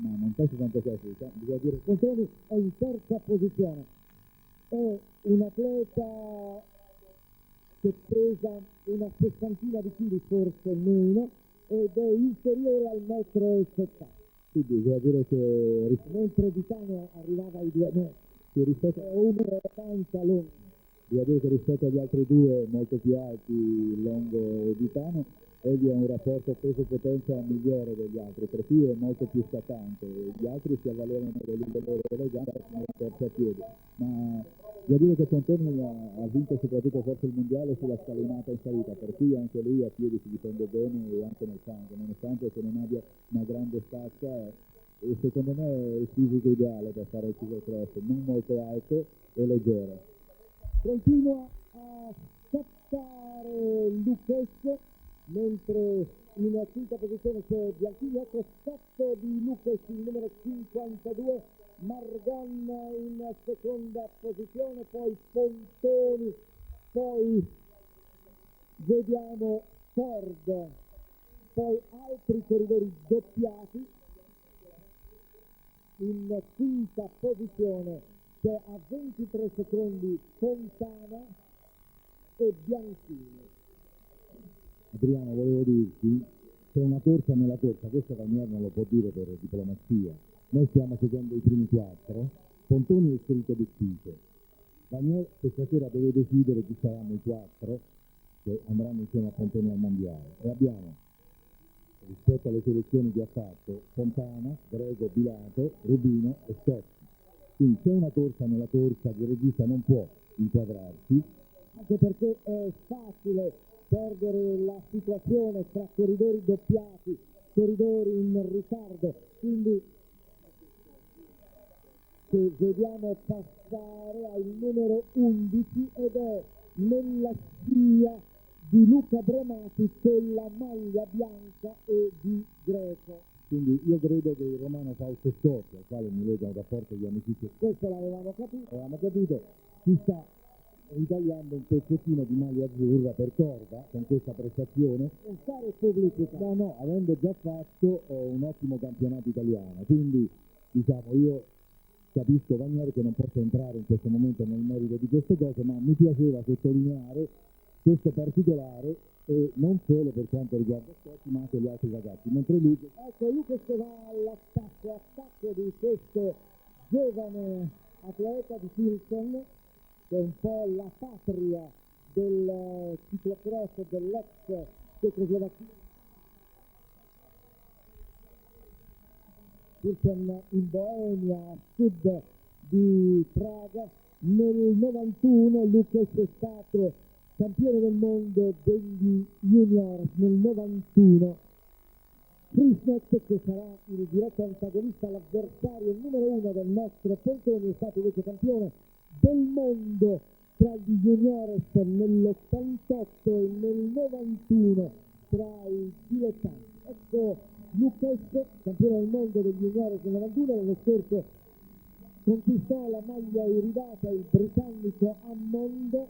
[SPEAKER 2] Ma non penso tanto questo, bisogna dire
[SPEAKER 1] Pontoni è in terza posizione, è un atleta che pesa una 60 di chili, forse meno, ed è inferiore al 1,70 m.
[SPEAKER 2] sì, bisogna dire che
[SPEAKER 1] Mentre Titano arrivava ai 2 metri,
[SPEAKER 2] rispetto
[SPEAKER 1] è 1,80 m lungo.
[SPEAKER 2] Bisogna dire che rispetto agli altri 2 molto più alti, Longo e Titano, egli ha un rapporto peso-potenza migliore degli altri, per cui è molto più scattante. Gli altri si avvalevano delle loro gambe nella corsa a piedi, ma bisogna dire che Pontoni ha vinto soprattutto forse il mondiale sulla scalinata in salita, per cui anche lui a piedi si difende bene e anche nel fango, nonostante che non abbia una grande stazza. E secondo me è il fisico ideale per fare il ciclocross, non molto alto e leggero.
[SPEAKER 1] Continua a scattare Lucas, mentre in quinta posizione c'è Bianchini. Ecco scatto di Lucas, il numero 52, Margon in seconda posizione, poi Pontoni, poi vediamo Ford, poi altri corridori doppiati. In quinta posizione c'è a 23 secondi Fontana, e Bianchini.
[SPEAKER 2] Adriano, volevo dirti, c'è una corsa nella corsa, questo Vanier non lo può dire per diplomazia. Noi stiamo seguendo i primi 4, Pontoni è iscritto d'ufficio. Vanier questa sera deve decidere chi saranno i 4 che andranno insieme a Pontoni al Mondiale. E abbiamo, rispetto alle selezioni che ha fatto, Fontana, Grego, Bilato, Rubino e Scotti. Quindi c'è una corsa nella corsa che il regista non può inquadrarsi.
[SPEAKER 1] Anche perché è facile perdere la situazione tra corridori doppiati, corridori in ritardo, quindi che vediamo passare al numero 11 ed è nella scia di Luca Bramati con la maglia bianca e di Greco.
[SPEAKER 2] Quindi io credo che il romano Fausto Scotti, al quale mi lega un rapporto di amicizia,
[SPEAKER 1] Questo l'avevamo capito.
[SPEAKER 2] si sta ritagliando un pezzettino di maglia azzurra per Corva con questa prestazione.
[SPEAKER 1] Non fare pubblicità.
[SPEAKER 2] No, avendo già fatto un ottimo campionato italiano, quindi diciamo io capisco Vanier che non posso entrare in questo momento nel merito di queste cose, ma mi piaceva sottolineare questo particolare e non solo per quanto riguarda Scotti ma anche gli altri ragazzi, mentre lui...
[SPEAKER 1] Ecco Lucas che va all'attacco di questo giovane atleta di Pilsen, che è un po' la patria del ciclocross dell'ex Cecoslovacchia. Pilsen in Boemia, a sud di Praga. Nel 91 Lucas è stato campione del mondo degli junior nel 91. Krisnet, che sarà il diretto antagonista, l'avversario numero 1 del nostro Pontoni, è stato invece campione del mondo tra gli juniores nell'88 e nel 91 tra i dilettanti. Ecco Lucas, campione del mondo degli juniores nel 91, l'anno scorso conquistò la maglia iridata il britannico Hammond.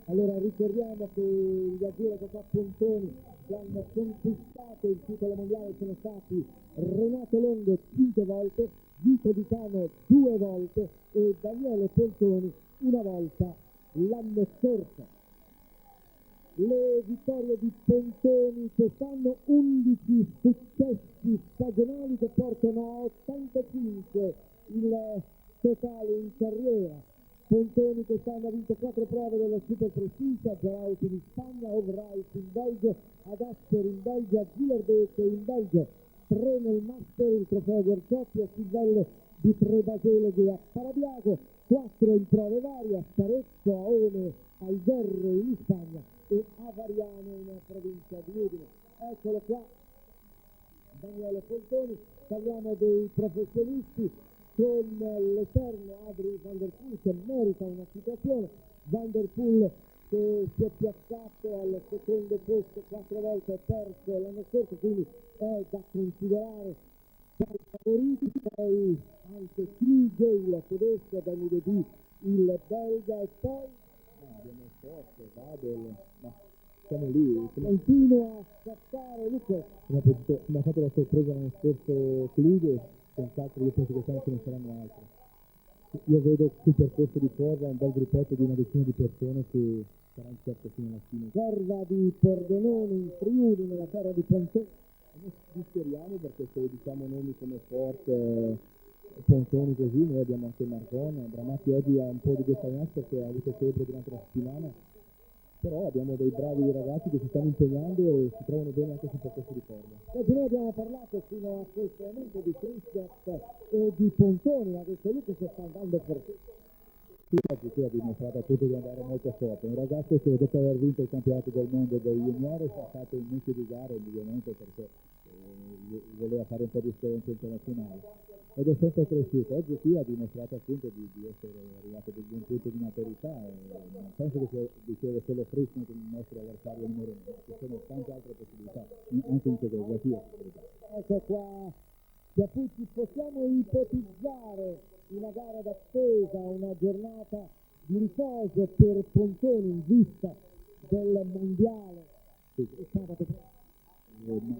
[SPEAKER 1] Allora ricordiamo che gli azzurri che fa Pontoni che hanno conquistato il titolo mondiale sono stati Renato Longo 5 volte, Vito Di Cano 2 volte e Daniele Pontoni una volta l'anno scorso. Le vittorie di Pontoni quest'anno, 11 successi stagionali che portano a 85 il totale in carriera. Pontoni quest'anno ha vinto 4 prove dello Super Prestige, a Gerauti in Spagna, Overijs in Belgio, ad Asper in Belgio, a Gilerbeek in Belgio, 3 nel Master, il trofeo Guerciotti, a Silvello di Trebasele a Parabiago, 4 in prove varie, a Starezzo, a One, a Iserre in Spagna e a Variano in provincia di Udine. Eccolo qua, Daniele Pontoni. Parliamo dei professionisti con l'eterno Adri Van der Poel che merita una citazione, Van der Poel che si è piazzato al secondo posto 4 volte e perso l'anno scorso, quindi è da considerare tra i favoriti. Poi anche Kriege, il tedesco, Danny Dedi, il belga, e poi
[SPEAKER 2] abbiamo Forte, Vadel, ma siamo lì.
[SPEAKER 1] continua a scattare Lucas.
[SPEAKER 2] Come ha fatto la sorpresa l'anno scorso Kriege, senz'altro io penso che quest'anno ce ne saranno altri. Io vedo sul percorso di Corva un bel gruppetto di una decina di persone che sarà incerto fino alla fine.
[SPEAKER 1] Corva di Pordenone in Friuli, nella terra di Pontoni.
[SPEAKER 2] Noi speriamo perché se diciamo nomi come Forte, Pontoni così, noi abbiamo anche Marcon, Bramati oggi ha un po' di defaillance perché ha avuto febbre durante la settimana, però abbiamo dei bravi ragazzi che si stanno impegnando e si trovano bene anche sul percorso di Corva.
[SPEAKER 1] Oggi noi abbiamo parlato fino a questo momento di Christian e di Pontoni, ma questo Lucas sta andando forte.
[SPEAKER 2] Oggi ha dimostrato appunto di andare molto forte, un ragazzo che dopo aver vinto il campionato del mondo dei juniores ha fatto un inizio di gara ovviamente perché voleva fare un po' di esperienza internazionale ed è sempre cresciuto. Oggi qui ha dimostrato appunto di essere arrivato ad un punto di maturità e non penso che sia dicere solo Christian il nostro avversario numero 1, ci sono tante altre possibilità anche in Cecoslovacchia.
[SPEAKER 1] Ecco qua, Chiapucci, possiamo ipotizzare una gara d'attesa, una giornata di riposo per Pontoni in vista del mondiale sabato prossimo.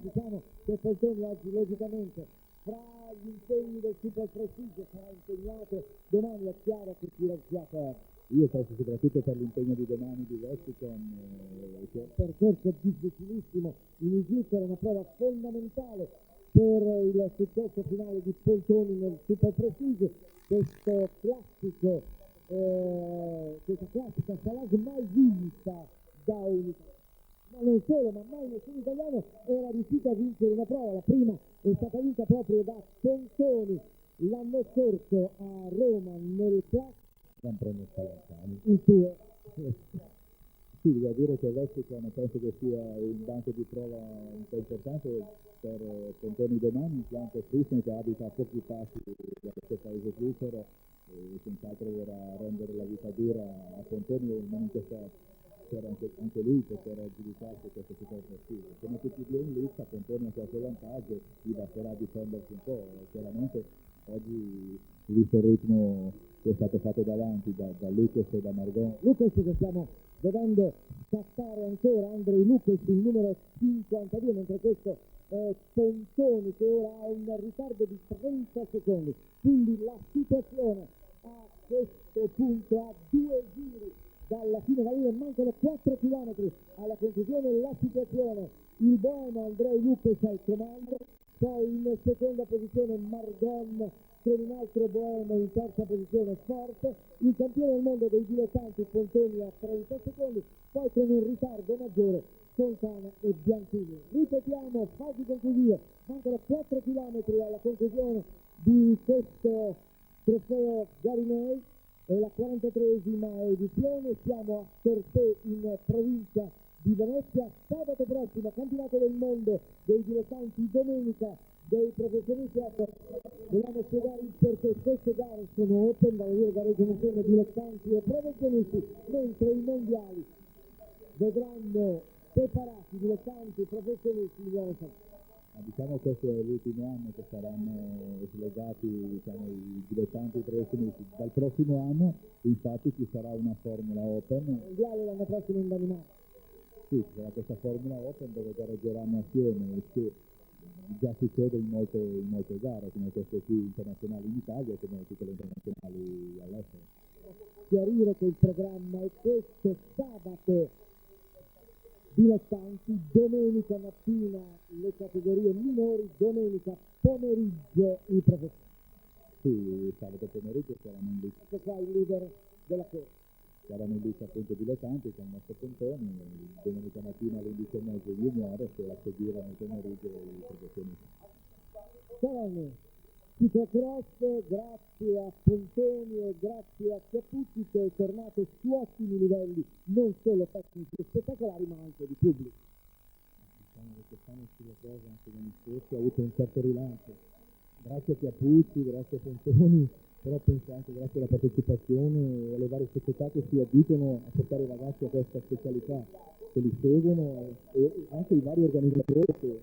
[SPEAKER 1] Diciamo che Pontoni oggi logicamente fra gli impegni del Super Prestige sarà impegnato, domani è chiaro che tira il fiato.
[SPEAKER 2] Io penso soprattutto per l'impegno di domani di Lexicon, che
[SPEAKER 1] percorso difficilissimo in Inghilterra, una prova fondamentale per il successo finale di Pontoni nel Super Prestige, questo classico, questa classica Salage mai vista da un italiano. Ma non solo, ma mai nessun italiano era riuscito a vincere una prova. La prima è stata vinta proprio da Pontoni l'anno scorso a Roma nel classico.
[SPEAKER 2] Gran Premio Spallanzani.
[SPEAKER 1] Il suo.
[SPEAKER 2] Sì, devo dire che Lexicon penso che sia un banco di prova un po' importante per Pontoni domani, in quanto Christian, che abita a pochi passi da questo paese svizzero, senz'altro vorrà rendere la vita dura a Pontoni e non in questa per anche lui poter aggiudicarsi questo super prestigio. Come tutti i due in lista, Pontoni ha qualche vantaggio, gli basterà difendersi un po'. Chiaramente oggi, visto il ritmo che è stato fatto davanti da Lucas e da Margon.
[SPEAKER 1] Lucas che stiamo vedendo scattare ancora, Andrei Lucas, il numero 52, mentre questo è Pontoni che ora ha un ritardo di 30 secondi. Quindi la situazione a questo punto a 2 giri dalla fine valire, mancano 4 km alla conclusione. La situazione, il boemo Andrei Lucas al comando, poi in seconda posizione Margon con un altro boemo in terza posizione forte, il campione del mondo dei dilettanti Pontoni a 30 secondi, poi con un ritardo maggiore Fontana e Bianchini. Ripetiamo, fasi conclusive, mancano 4 km alla conclusione di questo trofeo Garinei, è la 43esima edizione, siamo a Tortè in provincia di Venezia. Sabato prossimo campionato del mondo dei dilettanti, domenica dei professionisti. Vogliamo spiegare il perché queste gare sono open, vale a dire gareggiano insieme dilettanti e professionisti, mentre i mondiali vedranno separati dilettanti e professionisti.
[SPEAKER 2] Diciamo che questo è l'ultimo anno che saranno slegati, diciamo, i dilettanti e i professionisti. Dal prossimo anno infatti ci sarà una Formula Open.
[SPEAKER 1] Il mondiale l'anno prossimo in Danimarca.
[SPEAKER 2] Sì, ci sarà questa Formula Open dove gareggeranno assieme, che già succede in molte gare, come queste qui internazionali in Italia, come tutte le internazionali all'estero.
[SPEAKER 1] Chiarire che il programma è questo: sabato dilettanti, domenica mattina le categorie minori, domenica pomeriggio i professionisti.
[SPEAKER 2] Sì, sabato pomeriggio saranno in lista.
[SPEAKER 1] Questo qua è il leader della corsa.
[SPEAKER 2] Saranno in lista appunto dilettanti con il nostro Pontoni, domenica mattina alle 11:30 juniores e a seguire nel pomeriggio i professionisti.
[SPEAKER 1] Saranno ciclocross, grazie a Pontoni e grazie a Chiappucci, che è tornato su ottimi livelli, non solo tecnici e spettacolari, ma anche di pubblico.
[SPEAKER 3] Diciamo che quest'anno il ciclocross anche gli anni scorsi ha avuto un certo rilancio, grazie a Chiappucci, grazie a Pontoni, però penso anche grazie alla partecipazione e alle varie società che si addicono a portare i ragazzi a questa specialità, che li seguono, e anche i vari organizzatori che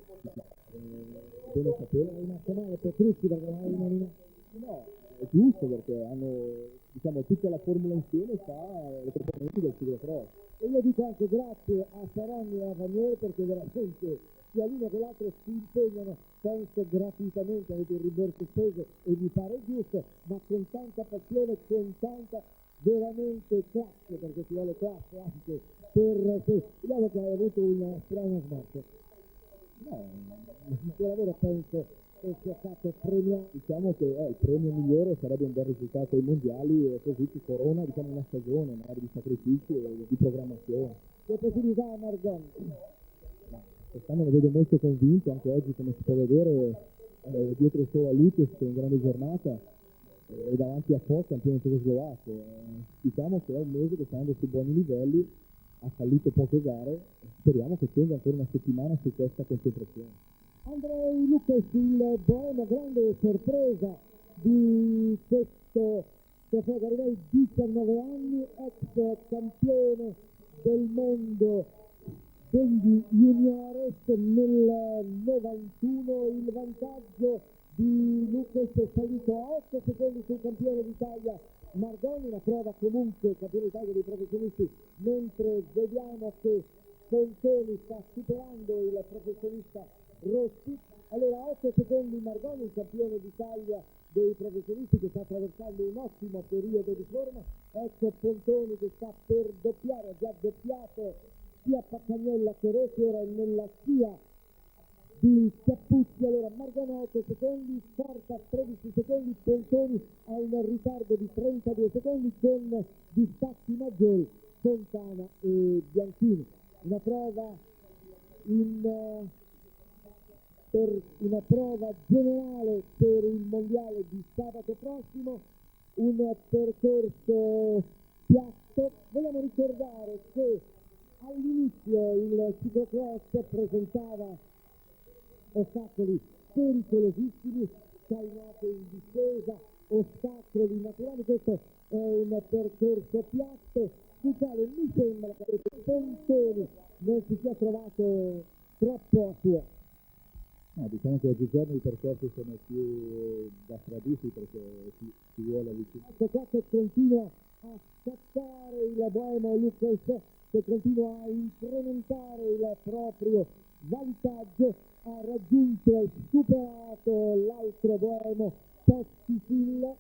[SPEAKER 3] bene sapere.
[SPEAKER 1] È rimasto male Petrucci perché non hai nominato.
[SPEAKER 3] No, è giusto perché hanno, diciamo, tutta la formula insieme fa le proponenti del ciclocross.
[SPEAKER 1] E io dico anche grazie a Saronni e a Vanier, perché veramente sia l'uno che l'altro si impegnano, penso gratuitamente, avete il rimborso spese e mi pare giusto, ma con tanta passione, con tanta veramente classe, perché ci vuole classe anche per te. Vediamo che hai avuto una strana smorza. No, il tuo lavoro penso che sia stato premiato.
[SPEAKER 3] Diciamo che il premio migliore sarebbe un bel risultato ai mondiali, e così ci corona, diciamo, una stagione magari di sacrifici e di programmazione.
[SPEAKER 1] Che possibilità a Margon?
[SPEAKER 3] Ma quest'anno lo vedo molto convinto, anche oggi come si può vedere, dietro solo a Lucas che è in grande giornata, e davanti a Fox, campione cecoslovacco. Diciamo che è un mese che sta andando su buoni livelli, ha fallito poche gare, speriamo che tenga ancora una settimana su questa concentrazione.
[SPEAKER 1] Andrei Lucas, il boemo, grande sorpresa di questo trofeo Garinei, 19 anni, ex campione del mondo degli juniores nel 91, il vantaggio di Lucas è salito a 8 secondi sul campione d'Italia Margoni, una prova comunque campione d'Italia dei professionisti, mentre vediamo che Pontoni sta superando il professionista Rossi. Allora 8 secondi Margoni, il campione d'Italia dei professionisti che sta attraversando un ottimo periodo di forma. Ecco Pontoni che sta per doppiare, ha già doppiato sia Paccagnella che Rossi, ora è nella scia di Cappucci. Allora Margoni 8 secondi, Porta 13 secondi, Pontoni ha un ritardo di 32 secondi con distacchi maggiori Fontana e Bianchini. Una prova per una prova generale per il mondiale di sabato prossimo, un percorso piatto. Vogliamo ricordare che all'inizio il ciclocross presentava ostacoli pericolosissimi, scalinate in discesa, ostacoli naturali. Questo è un percorso piatto sul quale mi sembra che Pontoni non si sia trovato troppo a suo.
[SPEAKER 2] No, diciamo che oggigiorno i percorsi sono più da stradisti perché si vuole avvicinare.
[SPEAKER 1] Ecco qua che continua a scattare il boemo Lucas, che continua a incrementare il proprio vantaggio, ha raggiunto e superato l'altro boemo Postisil,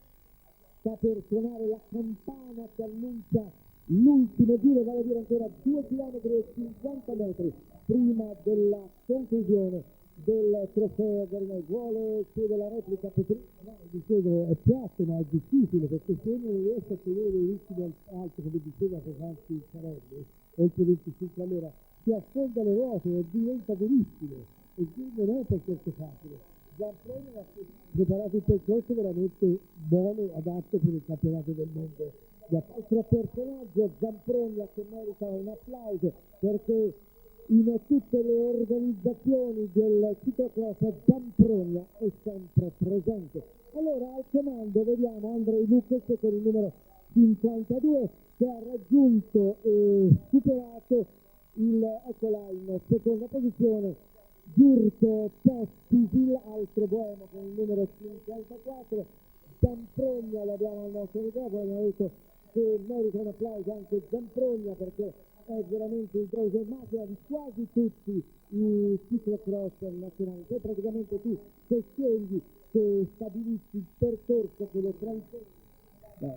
[SPEAKER 1] sta per suonare la campana che annuncia l'ultimo giro, vale a dire ancora 2 km e 50 metri prima della conclusione del trofeo Garinei. Vuole chiedere la replica Petri?
[SPEAKER 3] No, dicevo, è piatto ma è difficile perché se uno non riesce a tenere il ritmo alto come diceva poc'anzi Sarelli, oltre 25 all'ora, si affonda le ruote e diventa durissimo e quindi non è un percorso facile. Zamproni ha preparato un percorso veramente buono, adatto per il campionato del mondo.
[SPEAKER 1] Altro personaggio, Zamprogna, che merita un applauso perché in tutte le organizzazioni del ciclocross Zamprogna è sempre presente. Allora al comando vediamo Andrei Lucas con il numero 52 che ha raggiunto e superato eccola in seconda posizione Giurco Postisil, altro boemo con il numero 54. Zamprogna, lo abbiamo al nostro microfono, abbiamo detto che merita un applauso anche Zamprogna perché è veramente il grosso macchina di quasi tutti i ciclocross nazionali. Poi praticamente tu che scegli, che stabilisci il percorso che lo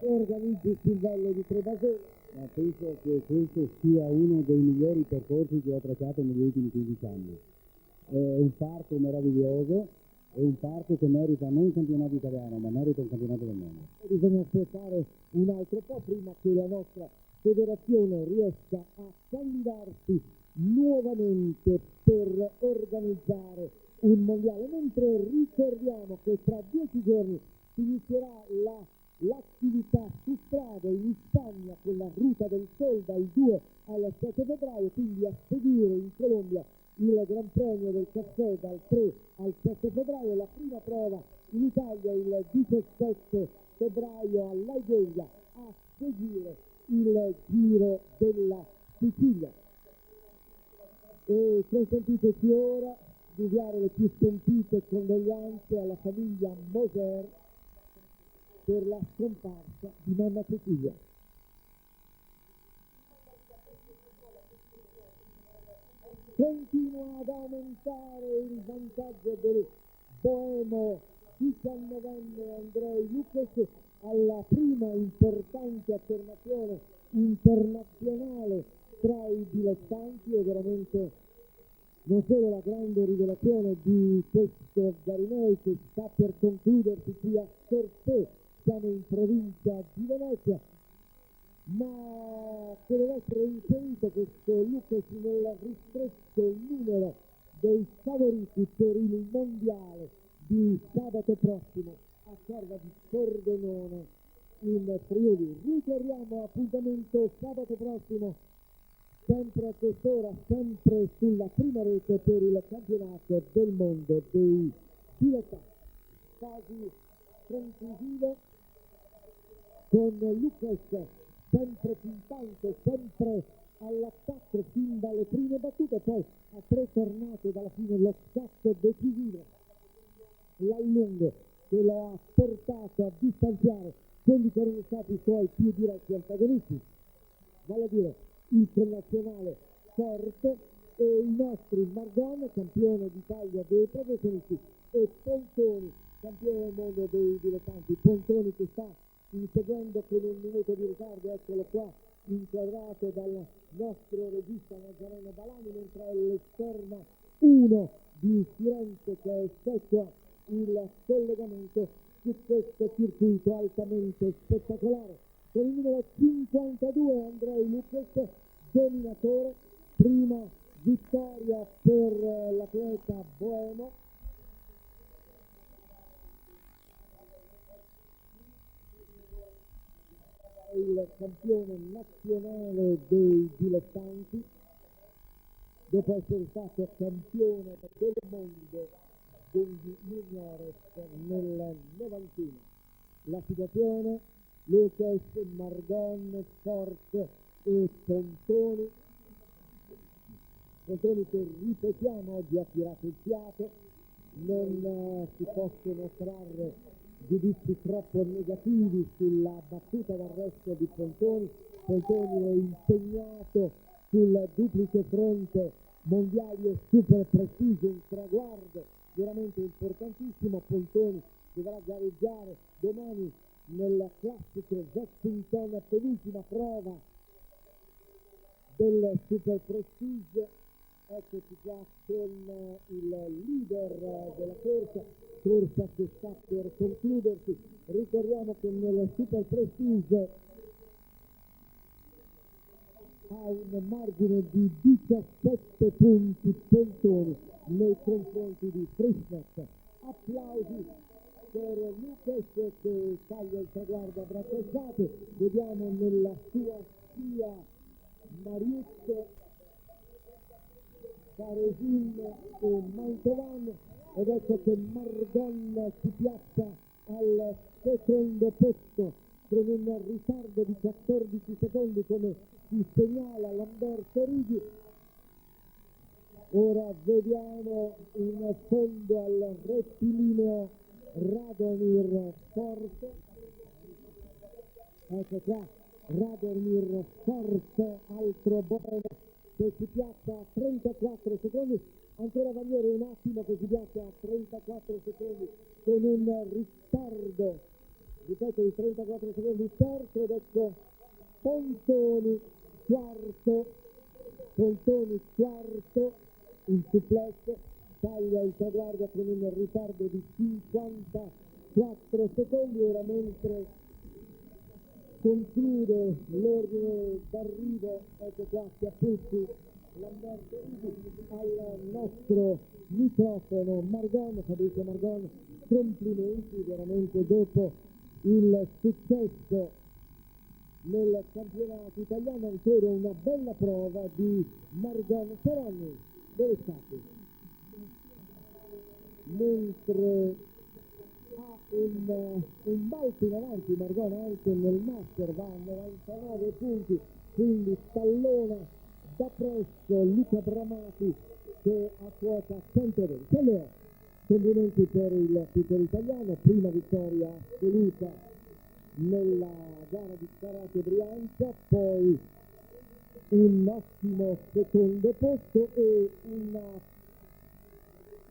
[SPEAKER 1] organizzi il livello di Trebasone.
[SPEAKER 3] Penso che questo sia uno dei migliori percorsi che ho tracciato negli ultimi 15 anni. È un parco meraviglioso, è un parco che merita non un campionato italiano, ma merita un campionato del mondo.
[SPEAKER 1] Bisogna aspettare un altro po' prima che la nostra federazione riesca a candidarsi nuovamente per organizzare un mondiale, mentre ricordiamo che tra 10 giorni si inizierà l'attività su strada in Spagna con la Ruta del Sol dal 2 al 7 febbraio, quindi a seguire in Colombia il Gran Premio del Caffè dal 3 al 7 febbraio, la prima prova in Italia il 17 febbraio all'Algheria, a seguire il Giro della Sicilia. E consentiteci ora di inviare le più sentite condoglianze alla famiglia Moser per la scomparsa di nonna Cecilia. Continua ad aumentare il vantaggio del boemo 19enne Andrei Lucas alla prima importante affermazione internazionale tra i dilettanti. È veramente non solo la grande rivelazione di questo Garinei che sta per concludersi qui a Cortè, siamo in provincia di Venezia, ma che deve essere inserito questo Lucas nel ristretto numero dei favoriti per il mondiale di sabato prossimo a Cerva di Pordenone in Friuli. Ricordiamo appuntamento sabato prossimo sempre a quest'ora, sempre sulla prima rete per il campionato del mondo dei dilettanti. Fasi conclusive con Lucas sempre puntante, sempre all'attacco fin dalle prime battute, poi a 3 tornate dalla fine lo scatto decisivo, l'allungo che lo ha portato a distanziare quelli che erano stati i suoi più diretti antagonisti, vale a dire il connazionale forte e i nostri Margon, campione d'Italia dei professionisti, e Pontoni, campione del mondo dei dilettanti. Pontoni che sta inseguendo con un minuto di ritardo, eccolo qua, inquadrato dal nostro regista Nazareno Balani, mentre è l'esterna 1 di Firenze che effettua il collegamento su questo circuito altamente spettacolare. Per il numero 52 Andrei Lucas, dominatore, prima vittoria per l'atleta boemo. Il campione nazionale dei dilettanti, dopo essere stato campione del mondo degli juniores nel 91. La situazione: Lucas, Margon, Forte e Pontoni. Pontoni che, ripetiamo, oggi ha tirato il fiato, non si possono trarre giudizi troppo negativi sulla battuta d'arresto di Pontoni. Pontoni è impegnato sul duplice fronte mondiali e super prestigio, un traguardo veramente importantissimo. Pontoni dovrà gareggiare domani nel classico Washington, penultima prova del super prestigio. Eccoci qua con il leader della corsa che sta per concludersi. Ricordiamo che nel super prestigio ha un margine di 17 punti Pontoni nei confronti di Frischneck. Applausi per Lucas che taglia il traguardo a braccia alzate. Vediamo nella sua scia Marius, Caresin e Mantovan, ed ecco che Margon si piazza al secondo posto con un ritardo di 14 secondi, come si segnala Lamberto Righi. Ora vediamo in fondo al rettilineo Radomir Forte. Ecco qua Radomir Forte, altro buono, che si piazza a 34 secondi. Ancora Vanieri, un attimo, che si piazza a 34 secondi con un ritardo, ripeto, di 34 secondi terzo. Ed ecco Pontoni quarto, il suplex, taglia il traguardo con un ritardo di 54 secondi. Ora, mentre conclude l'ordine d'arrivo, ecco qua Chiappucci, Lamberto Righi, al nostro microfono Margon, Fabrizio Margon. Complimenti veramente dopo il successo nel campionato italiano, ancora una bella prova di Margon. Seronni, dove state? Mentre ha un balzo in avanti Margon anche nel master, va a 99 punti, quindi stallona da presto Luca Bramati che a quota 120. Allora, complimenti per il titolo italiano, prima vittoria assoluta nella gara di Karate Brianza, poi un ottimo secondo posto e una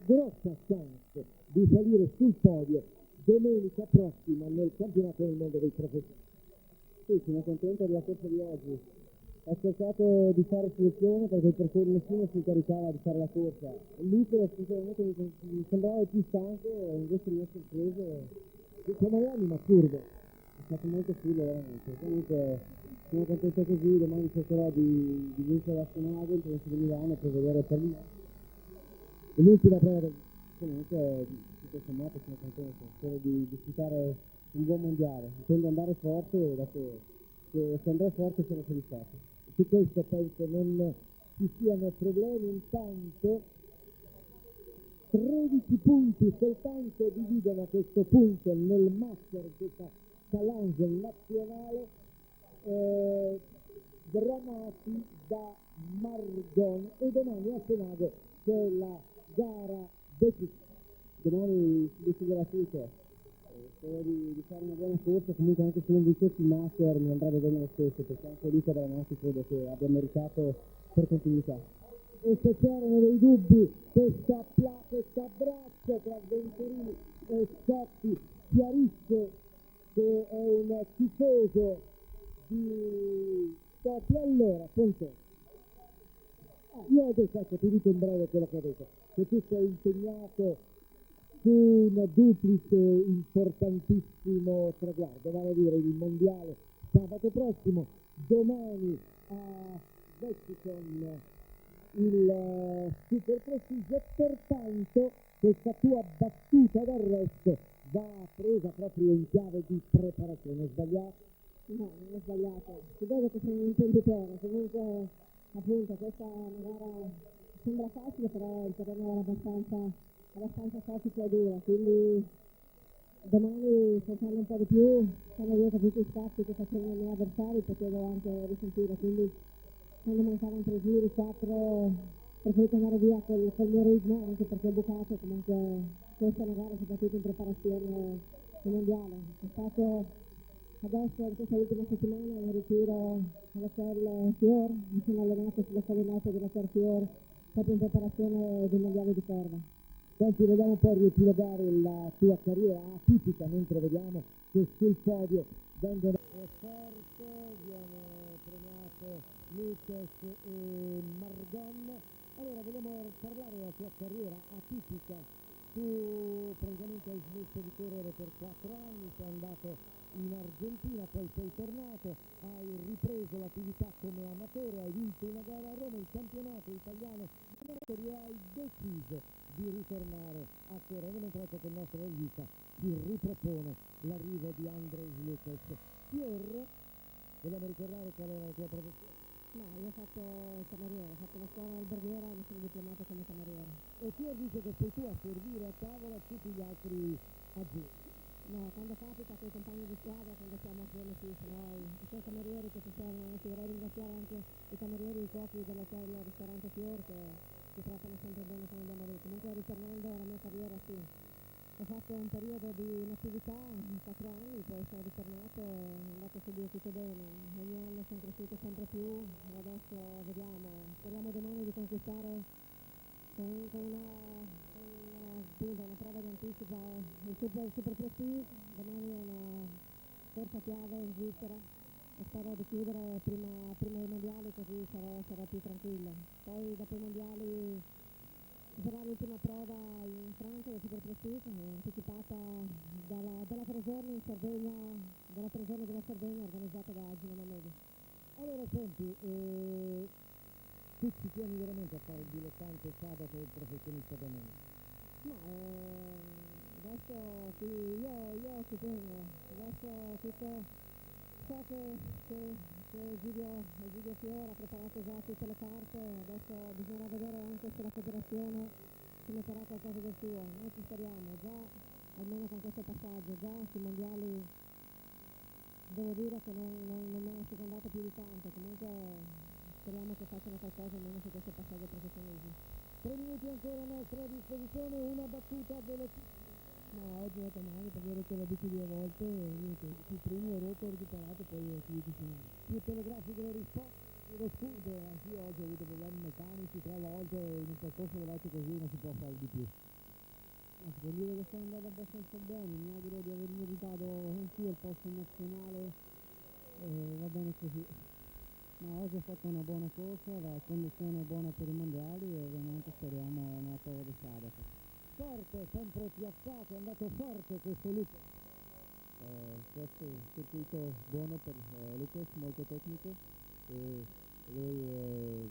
[SPEAKER 1] grossa chance di salire sul podio domenica prossima nel campionato del mondo dei professionisti. Sì, sono contento della corsa di oggi. Ho cercato di fare selezione perché per cui nessuno si caricava di fare la corsa. Luca sinceramente mi sembrava più stanco e invece mi ha sorpreso. Sono l'anima curva. È stato molto figo veramente. Comunque sono contento così, domani cercherò di vincere la finale in provincia di Milano per vedere per me. E l'ultima prova, comunque tutto sommato sono contento, spero di disputare un buon mondiale, intendo andare forte e dopo se andrò forte sono soddisfatto. Su questo penso non ci siano problemi. Intanto 13 punti soltanto dividono a questo punto nel master questa challenge nazionale, Bramati da Margon, e domani a Senago c'è la gara decisiva. Domani si deciderà tutto. Spero di fare una buona corsa, comunque anche se non vincessi il master mi andrà bene lo stesso, perché anche Luca Bramati credo che abbia meritato per continuità. e se c'erano dei dubbi questo abbraccio tra Venturini e Scotti chiarisce che è un tifoso di Scotti. Allora, Pontoni, io adesso ecco, ti dico in breve quello che ho detto, che tu sei impegnato su un duplice importantissimo traguardo, vale a dire il mondiale sabato prossimo, domani a Washington il Super Prestigio, pertanto questa tua battuta d'arresto va presa proprio in chiave di preparazione. Sbagliato?
[SPEAKER 4] No, non ho sbagliato. Si vede che sono un imprenditore, comunque appunto questa è una gara sembra facile, però il terreno era abbastanza soffice e dura, quindi domani sforzando un po' di più, quando avevo capito i spazi che facevano i miei avversari potevo anche risentire, quindi quando mancavano 3 giri, 4, ho preferito andare via col mio ritmo, anche perché ho bucato, comunque questa è una gara soprattutto in preparazione del mondiale. È stato adesso in questa ultima settimana in ritiro all'hotel Fior, mi sono allenato sulle collinette dell'hotel Fior proprio in preparazione del mondiale di corda.
[SPEAKER 1] Senti, vogliamo un po' riepilogare la tua carriera atipica mentre vediamo che sul podio vengono forte, viene premiato Lucas e Margon. Allora vogliamo parlare della tua carriera atipica. Tu praticamente hai smesso di correre per 4 anni, sei andato in Argentina, poi sei tornato, hai ripreso l'attività come amatore, hai vinto una gara a Roma, il campionato italiano e hai deciso di ritornare a correre, mentre ecco che il nostro regista si ripropone l'arrivo di Andres Lucas. Fior, vogliamo ricordare qual era la tua professione?
[SPEAKER 4] No, io ho fatto il cameriere, ho fatto la scuola alberghiera e mi sono diplomato come cameriere.
[SPEAKER 1] E Fior dice che sei tu a servire a tavola tutti gli altri aggiunti.
[SPEAKER 4] No, quando capita con i compagni di squadra, quando siamo assieme sì, se no i suoi camerieri che ci servono, anzi vorrei ringraziare anche i camerieri e i cuochi dell'hotel ristorante Fior che ci trattano sempre bene quando andiamo lì. Comunque ritornando alla mia carriera sì, ho fatto un periodo di inattività, 4 anni, poi sono ritornato e è andato subito tutto bene. Ogni anno sono cresciuto sempre più e adesso vediamo, speriamo domani di conquistare appunto una prova di anticipo il super prestige. Domani è una corsa chiave in Svizzera e spero di chiudere prima dei mondiali, così sarò più tranquilla. Poi dopo i mondiali ci sarà l'ultima prova in Francia del super prestige, anticipata dalla 3 giorni in Sardegna, dalla 3 giorni della Sardegna organizzata da Gino Mameli.
[SPEAKER 1] Allora senti, tu ci tieni veramente a fare il dilettante sabato e il professionista domenica?
[SPEAKER 4] Ma adesso sì, io ci tengo, adesso tutto, so che Egidio Fiore ha preparato già tutte le carte, adesso bisognerà vedere anche se la federazione ci metterà qualcosa del suo, noi ci speriamo, già almeno con questo passaggio, già sui mondiali devo dire che non mi ha secondato più di tanto, comunque speriamo che facciano qualcosa almeno su questo passaggio professionismo.
[SPEAKER 1] 3 minuti ancora a nostra disposizione, una battuta velocissima.
[SPEAKER 3] Ma oggi ho detto male perché ho rotto la bici 2 volte e niente, sui primi ho rotto, ho recuperato, poi ho finito finale.
[SPEAKER 1] Più telegrafiche le risposte,
[SPEAKER 3] Lo scudo, anch'io oggi ho avuto problemi meccanici 3 volte in un percorso veloce così non si può fare di più. Devo dire che sto andando abbastanza bene, mi auguro di aver meritato anch'io il posto nazionale, va bene così. Ma oggi ho fatto una buona corsa, la condizione è buona per i mondiali e ovviamente speriamo nella prova di sabato.
[SPEAKER 1] forte, sempre piazzato, è andato forte questo Lucas.
[SPEAKER 3] Questo è un circuito buono per Lucas, molto tecnico e lui è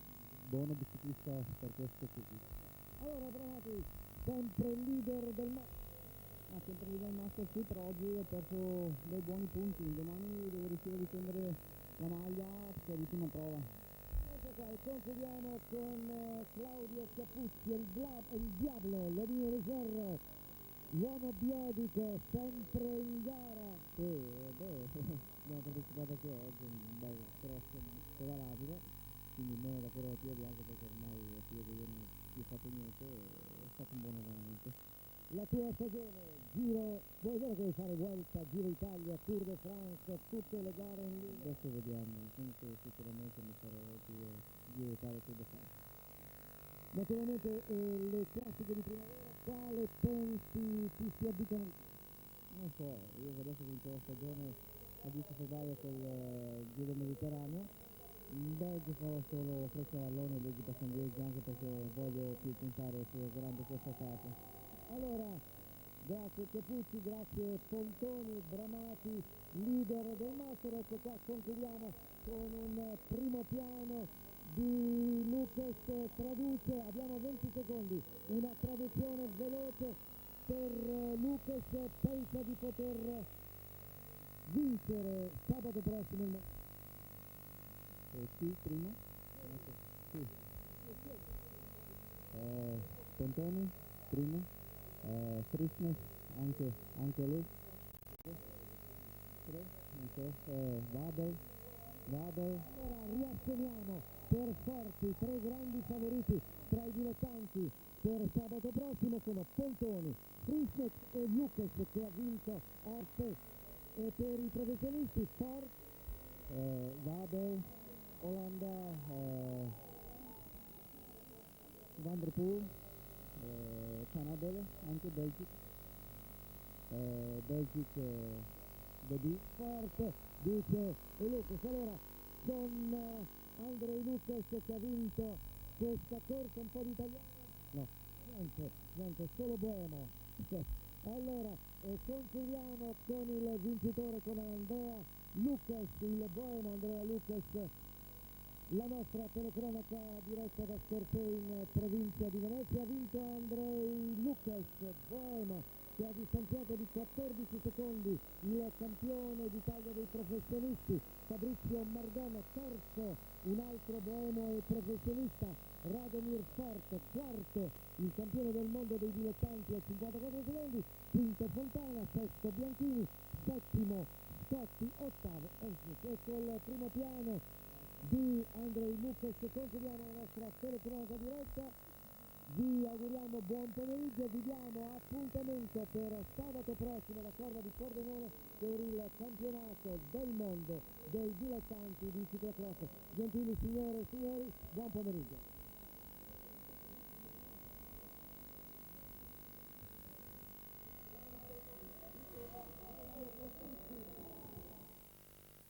[SPEAKER 3] buono biciclista per questo circuito.
[SPEAKER 1] Allora Bramati, sempre leader del mondo.
[SPEAKER 3] Sempre a livello master sì, però oggi ho perso dei buoni punti, domani devo riuscire a difendere la maglia per l'ultima prova.
[SPEAKER 1] Ecco qua, e concludiamo con Claudio Capucci, il Diablo, l'Omino di Ferro, l'uomo biodico, sempre in gara.
[SPEAKER 3] Sì, abbiamo partecipato anche oggi, un bel cross pedalabile, quindi meno da correre a piedi anche perché ormai a piedi io non ho più fatto niente, è stato un buon allenamento.
[SPEAKER 1] La tua stagione, Giro, vuoi dire che vuoi fare Vuelta, Giro Italia, Tour de France, tutte le gare in linea?
[SPEAKER 3] Adesso vediamo, comunque sicuramente mi farò Giro Italia Tour de France.
[SPEAKER 1] Naturalmente le classiche di primavera, quale pensi ci si avvicina?
[SPEAKER 3] Non so, io adesso vinco la stagione a 10 febbraio col Giro Mediterraneo. In Belgio farò solo Frecciavallone e leggi Bassangheggi, anche perché voglio più puntare su grande questa tappa.
[SPEAKER 1] Allora, grazie Capucci, grazie Pontoni, Bramati, leader del Master. Ecco qua, concludiamo con un primo piano di Lucas traduce, abbiamo 20 secondi, una traduzione veloce per Lucas, pensa di poter vincere sabato prossimo il
[SPEAKER 3] Sì, primo? Sì. Pontoni, primo. Christmas, anche lui. Non so. Vader.
[SPEAKER 1] Allora riassegniamo per forti tre grandi favoriti tra i dilettanti per sabato prossimo sono Pontoni, Frischek e Lucas che ha vinto Arte, e per i professionisti Ford,
[SPEAKER 3] Vader, Olanda, Van der Poel, Canadele, anche Belgic, Dedi.
[SPEAKER 1] Ford dice e Lucas. Allora con Andrei Lucas che ha vinto questa corsa, un po' di italiano?
[SPEAKER 3] No.
[SPEAKER 1] Niente, solo Boemo. Allora concludiamo con il vincitore, con Andrea Lucas, il Boemo Andrea Lucas. La nostra telecronaca diretta da Scorpei in provincia di Venezia. Ha vinto Andrei Lucas, Boemo, che ha distanziato di 14 secondi il campione d'Italia dei professionisti Fabrizio Margona, terzo un altro Boemo e professionista Radomir Fort, quarto il campione del mondo dei dilettanti a 54 secondi, quinto Fontana, sesto Bianchini, settimo Scotti, ottavo Esnic. Ecco il primo piano di Andrei Lucas. Concludiamo la nostra telecronaca diretta, vi auguriamo buon pomeriggio, vi diamo appuntamento per sabato prossimo alla Corva di Pordenone per il campionato del mondo dei dilettanti di ciclocross. Gentili signore e signori, buon pomeriggio.